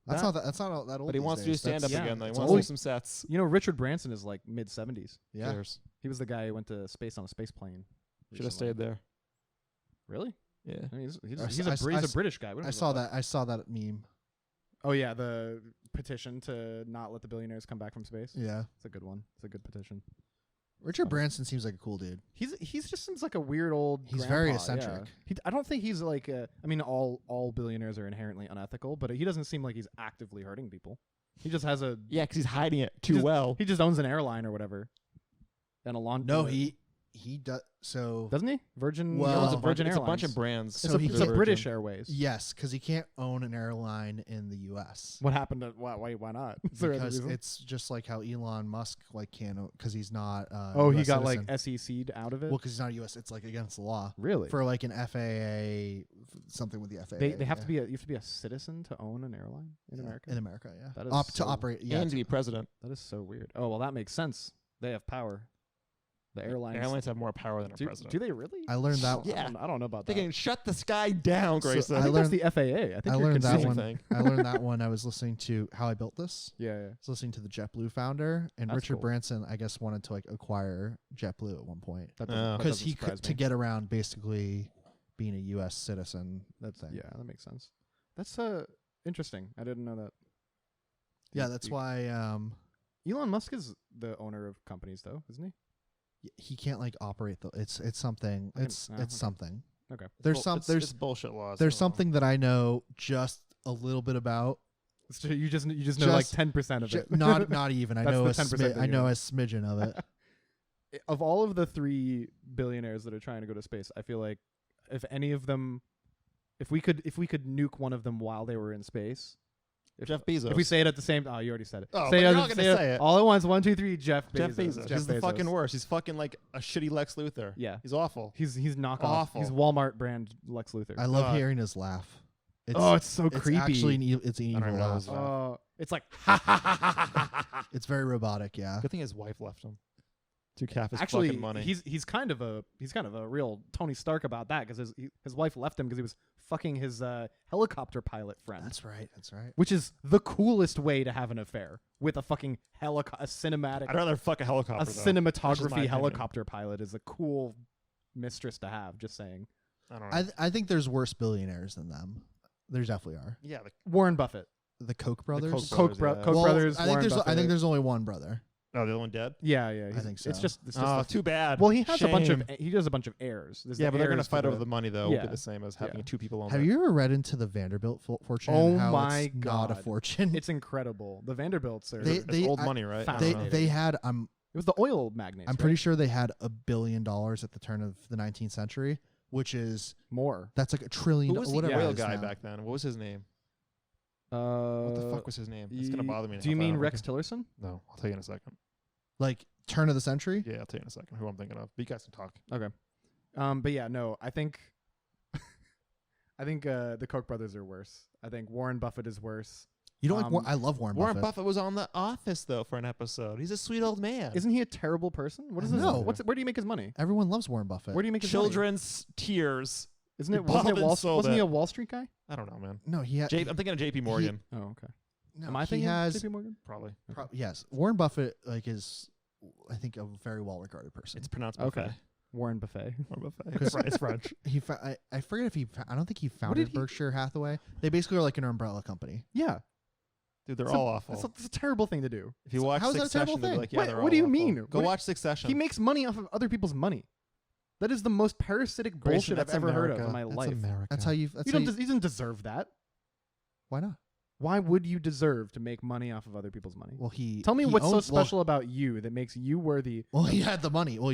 that's That- not that old. But he these wants to do days. stand up That's- yeah, again, though. He it's wants to do old. some sets. You know, Richard Branson is like mid-70s. Yeah, Cheers. He was the guy who went to space on a space plane. Should have recently. stayed there. Really? Yeah. I mean, he's I a s- British guy. What I is saw that. I saw that meme. Oh yeah, the petition to not let the billionaires come back from space. Yeah, It's a good one. It's a good petition. Richard Funny. Branson seems like a cool dude. He's just seems like a weird old. He's very grandpa, yeah. eccentric. I don't think he's like. I mean, all billionaires are inherently unethical, but he doesn't seem like he's actively hurting people. He just has a. Yeah, because he's hiding it too just- well. He just owns an airline or whatever. And a lawn. No, he does. So doesn't he? Virgin. Well- he owns It's a Virgin It's Airlines. a bunch of brands. So It's, he it's a can't- British Airways. yes, because he can't own an airline in the U.S. What happened to why not? Is there any because reason? it's just like how Elon Musk like can't because he's not. Oh, he US got citizen. like SEC'd out of it. Well, because he's not a U.S. It's like against the law Really? for like an FAA something with the FAA. They have yeah. to be you have to be a citizen to own an airline in America. In America, yeah. That is To so- operate, yeah. And to be president. That is so weird. Oh well, that makes sense. They have power. The airlines. Airlines have more power than a do, president. do they really? I learned that. Yeah. I don't know about They that. can shut the sky down, So Grayson. I I think learned- that's the FAA. I think I you're learned that confusing one. thing. I learned that one. I was listening to How I Built This. Yeah, yeah. I was listening to the JetBlue founder, and That's Richard cool. Branson, I guess, wanted to like acquire JetBlue at one point That Oh. doesn't, because he surprise could to me. get around basically being a U.S. citizen. That thing. Yeah, that makes sense. That's interesting. I didn't know that. Yeah, that's why Elon Musk is the owner of companies, though, isn't he? he can't like operate the. It's something. Okay, It's okay. something. Okay. There's some It's there's bullshit laws. there's I don't know. something that I know just a little bit about. So you just know like Just- 10% of it. Not even. I That's know the a 10% that I you know know. a smidgen of it. Of all of the 3 billionaires that are trying to go to space, I feel like if any of them, if we could nuke one of them while they were in space, Jeff Bezos. if we say it at the same, oh, you already said it. Oh, say but it, you're not gonna say it. all at once. 1, 2, 3. Jeff Bezos. Jeff Bezos. He's the Bezos. fucking worst. He's fucking like a shitty Lex Luthor. Yeah, He's awful. he's knockoff. Awful. He's Walmart brand Lex Luthor. I love God. hearing his laugh. It's so it's creepy. actually it's an I don't evil even know laugh. his laugh. It's like It's very robotic. Yeah. Good thing his wife left him. Took half his actually fucking money. he's kind of a real Tony Stark about that because his wife left him because he was fucking his helicopter pilot friend. That's right. Which is the coolest way to have an affair with a fucking cinematic, I'd rather fuck a helicopter. a though. That's just my cinematography opinion. helicopter pilot is a cool mistress to have. Just saying. I don't know. I think there's worse billionaires than them. There definitely are. Yeah, Warren Buffett. The Koch brothers. Koch brothers, yeah. Koch Well, brothers. I think Warren there's Buffett. only one brother. oh, the other one dead. Yeah, yeah. I think so. It's just Oh, the- too bad. well, he has a bunch of Shame. he does a bunch of heirs. There's Yeah, the but they're gonna heirs to fight over the money though. Will Yeah. be the same as having Yeah. two people on. Have there. you ever read into the Vanderbilt fortune? Oh and how my it's not a God. fortune. It's incredible. The Vanderbilts are. They- It's old I- money, right? found- they Fascinating. they had it was the oil magnates. I'm pretty sure they had $1 billion at the turn of the 19th century, which is more. that's like $1 trillion. Who was the whatever it oil is guy now. back then? What was his name? What What the fuck was his name? It's gonna bother me. Do you now if I mean don't Rex remember. Tillerson? No, I'll tell you in a second. Like turn of the century. Yeah, I'll tell you in a second who I'm thinking of. But you guys can talk. Okay. But yeah, no, I think the Koch brothers are worse. I think Warren Buffett is worse. You don't like? Um, I love Warren Warren Buffett. Buffett was on The Office though for an episode. He's a sweet old man. Isn't he a terrible person? What is I his? know. Where do you make his money? Everyone loves Warren Buffett. Where do you make his money? Children's tears. Isn't he it? Wasn't bought it and Wall? sold Wasn't he it. a Wall Street guy? I don't know, man. No, he had. I'm thinking of J.P. Morgan. Oh, okay. no, Am I he thinking has? J.P. Morgan? Probably. Yes, Warren Buffett is, I think, a very well regarded person. It's pronounced Okay. buffet. Warren Buffett. Or buffet. 'Cause- It's French. I forget if he. I don't think he did founded he- Berkshire Hathaway. They basically are like an umbrella company. Yeah, Dude, they're That's all awful. that's a terrible thing to do. If you watch how is that a terrible Succession, they'll be thing? like, yeah, Wait, they're what all do you awful. mean? Go What- watch Succession. He makes money off of other people's money. That is the most parasitic Grayson, bullshit I've that's ever heard of America. in my That's life. America. That's how you. That's You how don't. you, He doesn't deserve that. why not? Why would you deserve to make money off of other people's money? Well, he. Tell me he what's so owns- well- special about you that makes you worthy. Well, he had the money. Well,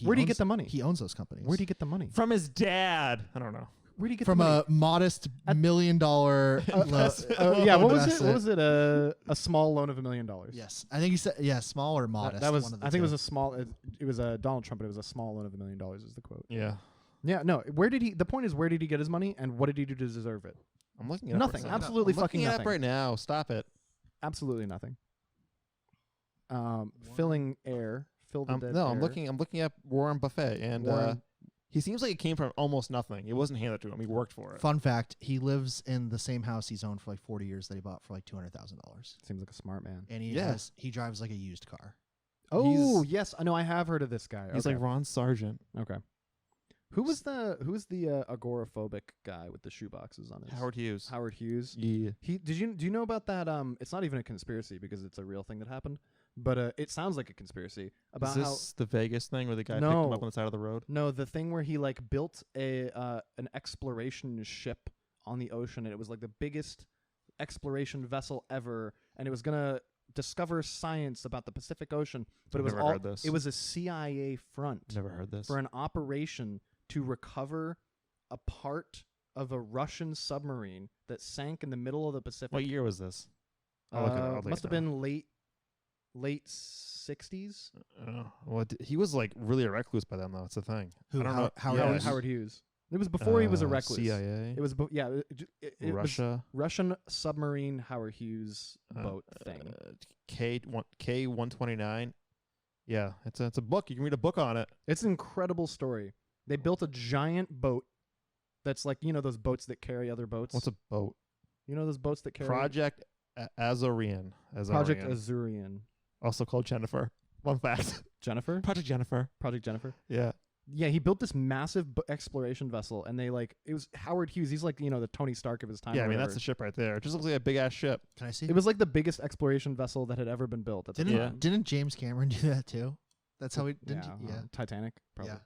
Where do you get the money? He owns those companies. Where do you get the money? From his dad. I don't know. Where do you get From the money? a modest $1 million. Yeah, what was it? investment. What was it? A small loan of $1 million. Yes, I think he said small or modest. That was. one of the I think it was two. a small. It was a Donald Trump, but it was a small loan of $1 million. Is the quote? Yeah. Yeah. No. Where did he? The point is, where did he get his money, and what did he do to deserve it? I'm looking it up. Nothing. right now. Absolutely I'm fucking looking it nothing. up right now. Stop it. Absolutely nothing. Filling air. Fill the dead No, air. I'm looking up Warren Buffett, and Warren- he seems like it came from almost nothing. It wasn't handed to him. He worked for it. Fun fact: he lives in the same house he's owned for like 40 years that he bought for like $200,000, Seems like a smart man. and Yeah. he drives like a used car. Oh yes, I know. I have heard of this guy. He's okay. like Ron Sargent. Okay. Who was the agoraphobic guy with the shoeboxes on his? Howard Hughes. Howard Hughes. Yeah. Do you know about that? It's not even a conspiracy because it's a real thing that happened, but it sounds like a conspiracy about Is how. this the Vegas thing where the guy picked No. him up on the side of the road? No, the thing where he like built an exploration ship on the ocean, and it was like the biggest exploration vessel ever, and it was gonna discover science about the Pacific Ocean, but I've it was never all heard this. it was a CIA front Never heard this. for an operation to recover a part of a Russian submarine that sank in the middle of the Pacific. What year was this? I'll look it up. I'll look Must it have up. been late 60s. He was like really a recluse by then, though. It's the thing. Who, I don't How- know. Howard yeah, Hughes? Howard Hughes. It was before he was a recluse. CIA. It was it was Russia. Russian submarine Howard Hughes Uh, boat thing. K129. Yeah, it's a book. You can read a book on it. It's an incredible story. They built a giant boat that's like, those boats that carry other boats. What's a boat? Those boats that carry Project Azorian. Project Azurian. Also called Jennifer. One fact. Jennifer? Project Jennifer. Project Jennifer. Yeah. Yeah, he built this massive exploration vessel, and it was Howard Hughes. He's like, the Tony Stark of his time. Yeah, or I mean, that's whatever. the ship right there. It just looks like a big ass ship. Can I see? It was like the biggest exploration vessel that had ever been built. At the Didn't time. didn't James Cameron do that too? That's how he didn't. Yeah. Titanic, probably. Yeah.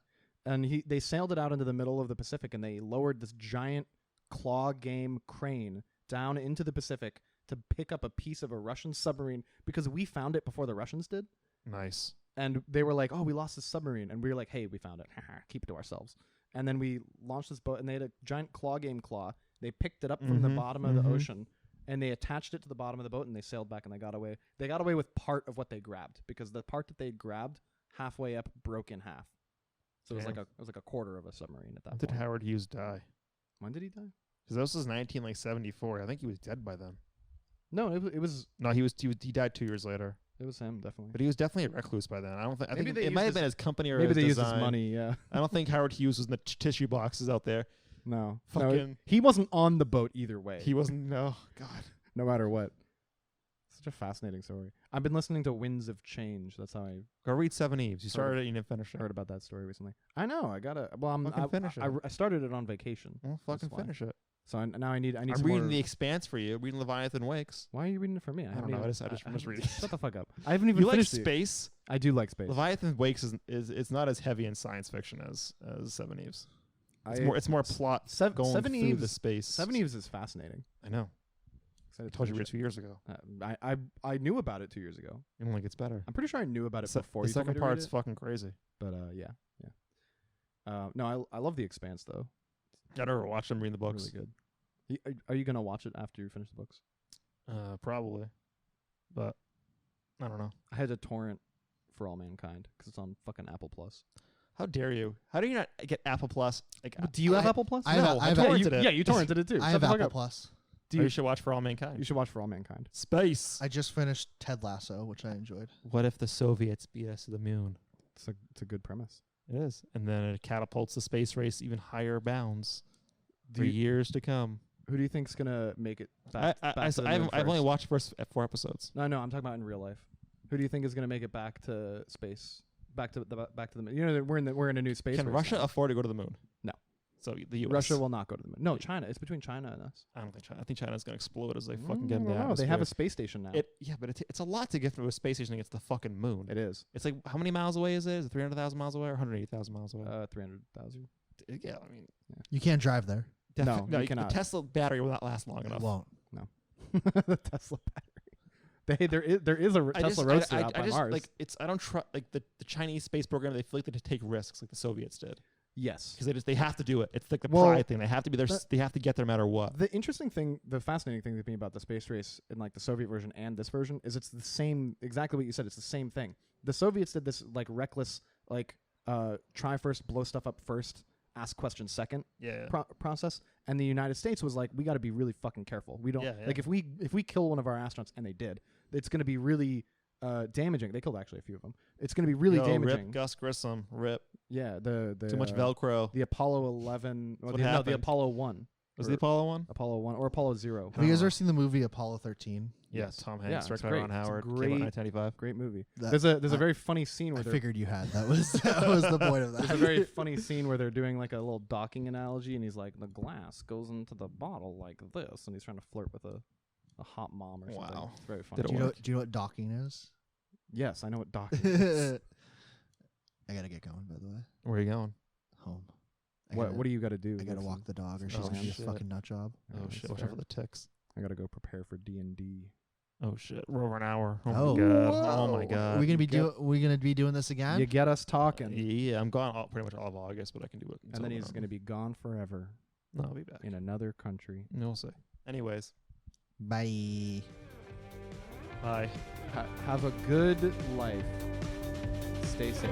And they sailed it out into the middle of the Pacific, and they lowered this giant claw game crane down into the Pacific to pick up a piece of a Russian submarine because we found it before the Russians did. Nice. And they were like, "Oh, we lost this submarine," and we were like, "Hey, we found it. Keep it to ourselves." And then we launched this boat, and they had a giant claw game claw. They picked it up from the Mhm, bottom of the mhm. ocean, and they attached it to the bottom of the boat, and they sailed back, and they got away. They got away with part of what they grabbed because the part that they grabbed halfway up broke in half. So it Damn. was like a quarter of a submarine at that When did point. Howard Hughes die? When did he die? Because this was 1974. I think he was dead by then. No, it was No, he died 2 years later. it was him definitely. But he was definitely a recluse by then. I don't think. I Maybe think they it might used have been his- his company or Maybe his they used design. his money. Yeah. I don't think Howard Hughes was in the tissue boxes out there. No. Fucking. He wasn't on the boat either way. He wasn't. No. God. no matter what. Such a fascinating story. I've been listening to Winds of Change. That's how I Go read Seven Eves. You Heard started it, you didn't finish it. heard about that story recently. I know. I gotta. Well, Fucking finish it. I started it on vacation. Well, That's fucking why. finish it. So now I need. I'm some reading more. The Expanse for you. Reading Leviathan Wakes. Why are you reading it for me? I don't know. even- I'm just reading. Shut the fuck up. I haven't even You like finished it. space? I do like space. Leviathan Wakes is it's not as heavy in science fiction as Seven Eves. It's I- more plot going Seven through Eves. the space. Seven Eves is fascinating. I know. I Excited to told you finish 2 years ago. it. I knew about it 2 years ago. It only gets better. I'm pretty sure I knew about it Se- before the you told me second to read part's it. fucking crazy. But yeah. No, I love The Expanse though. I never watched them reading the books. Really good. Are you gonna watch it after you finish the books? Probably, but I don't know. I had to torrent For All Mankind because it's on fucking Apple Plus. How dare you? How do you not get Apple Plus? Like, Do you have I- Apple Plus? I have No, a- I I have a- torrented it. Yeah, you torrented it too. I Shut have the fuck Apple up. Plus. You should watch For All Mankind. You should watch For All Mankind. Space. I just finished Ted Lasso, which I enjoyed. What if the Soviets beat us to the moon? It's a good premise. It is, and then it catapults the space race even higher bounds Do for you- years to come. Who do you think's gonna make it back? I've I've only watched the first 4 episodes. No, I'm talking about in real life. Who do you think is gonna make it back to space? Back to the moon. You know, we're in a new space. Can race Russia now. afford to go to the moon? No. So the U.S. Russia will not go to the moon. No, China. It's between China and us. I don't think China. I think China's gonna explode as they fucking get in the No, atmosphere. they have a space station now. Yeah, but it's a lot to get from a space station against the fucking moon. It is. It's like how many miles away is it? Is it 300,000 miles away or 180,000 miles away? 300,000. Yeah, I mean, You can't drive there. No, you the cannot. Tesla battery will not last long It enough. won't. The Tesla battery. There is a Tesla Roadster out by just, Mars. Like I don't trust like the Chinese space program. They feel like they take risks like the Soviets did yes. because they have to do it. It's like the Well, pride thing. They have to be there. They have to get there no matter what. The interesting thing, the fascinating thing to me about the space race in like the Soviet version and this version is it's the same, exactly what you said. It's the same thing. The Soviets did this like reckless, like try first, blow stuff up first, ask questions second Yeah. process. And the United States was like, we got to be really fucking careful. We don't like if we kill one of our astronauts, and they did, it's going to be really damaging. They killed actually a few of them. It's going to be really damaging. Rip Gus Grissom. Rip. Yeah, the Too much Velcro. The Apollo 11. What the happened? Apollo 1. Was the Apollo one? Apollo 1 or Apollo 0. Have you guys ever seen the movie Apollo 13? Yeah, Yes. Tom Yeah, Hanks, it's directed by great. Ron It's a Howard. Came out great- in 1995. Great movie. That- There's a I- very funny scene where I they're figured you had. That was the point of there's a that. very funny scene where they're doing like a little docking analogy, and he's like, the glass goes into the bottle like this, and he's trying to flirt with a hot mom or something. Wow. It's very funny. Did it Do you know? work? Do you know what docking is? Yes, I know what docking is. I gotta get going. By the way, Where are you going? home. What do you got to do? I gotta walk the dog, or she's Oh, gonna be a shit. fucking nut job. Oh shit! Watch out for the ticks. I got to go prepare for D&D. Oh shit! We're over an hour. Oh, Oh. my god! Oh Whoa. my god! Are we gonna be you doing this again? You get us talking, Yeah, I'm gone pretty much all of August, but I can do it. and until then he's November. going to be gone forever No, I'll be back. in another country. We'll see. Anyways, Bye. bye. Have a good life. Stay safe.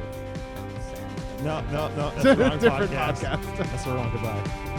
No. That's the wrong Different podcast. podcast. That's the wrong goodbye.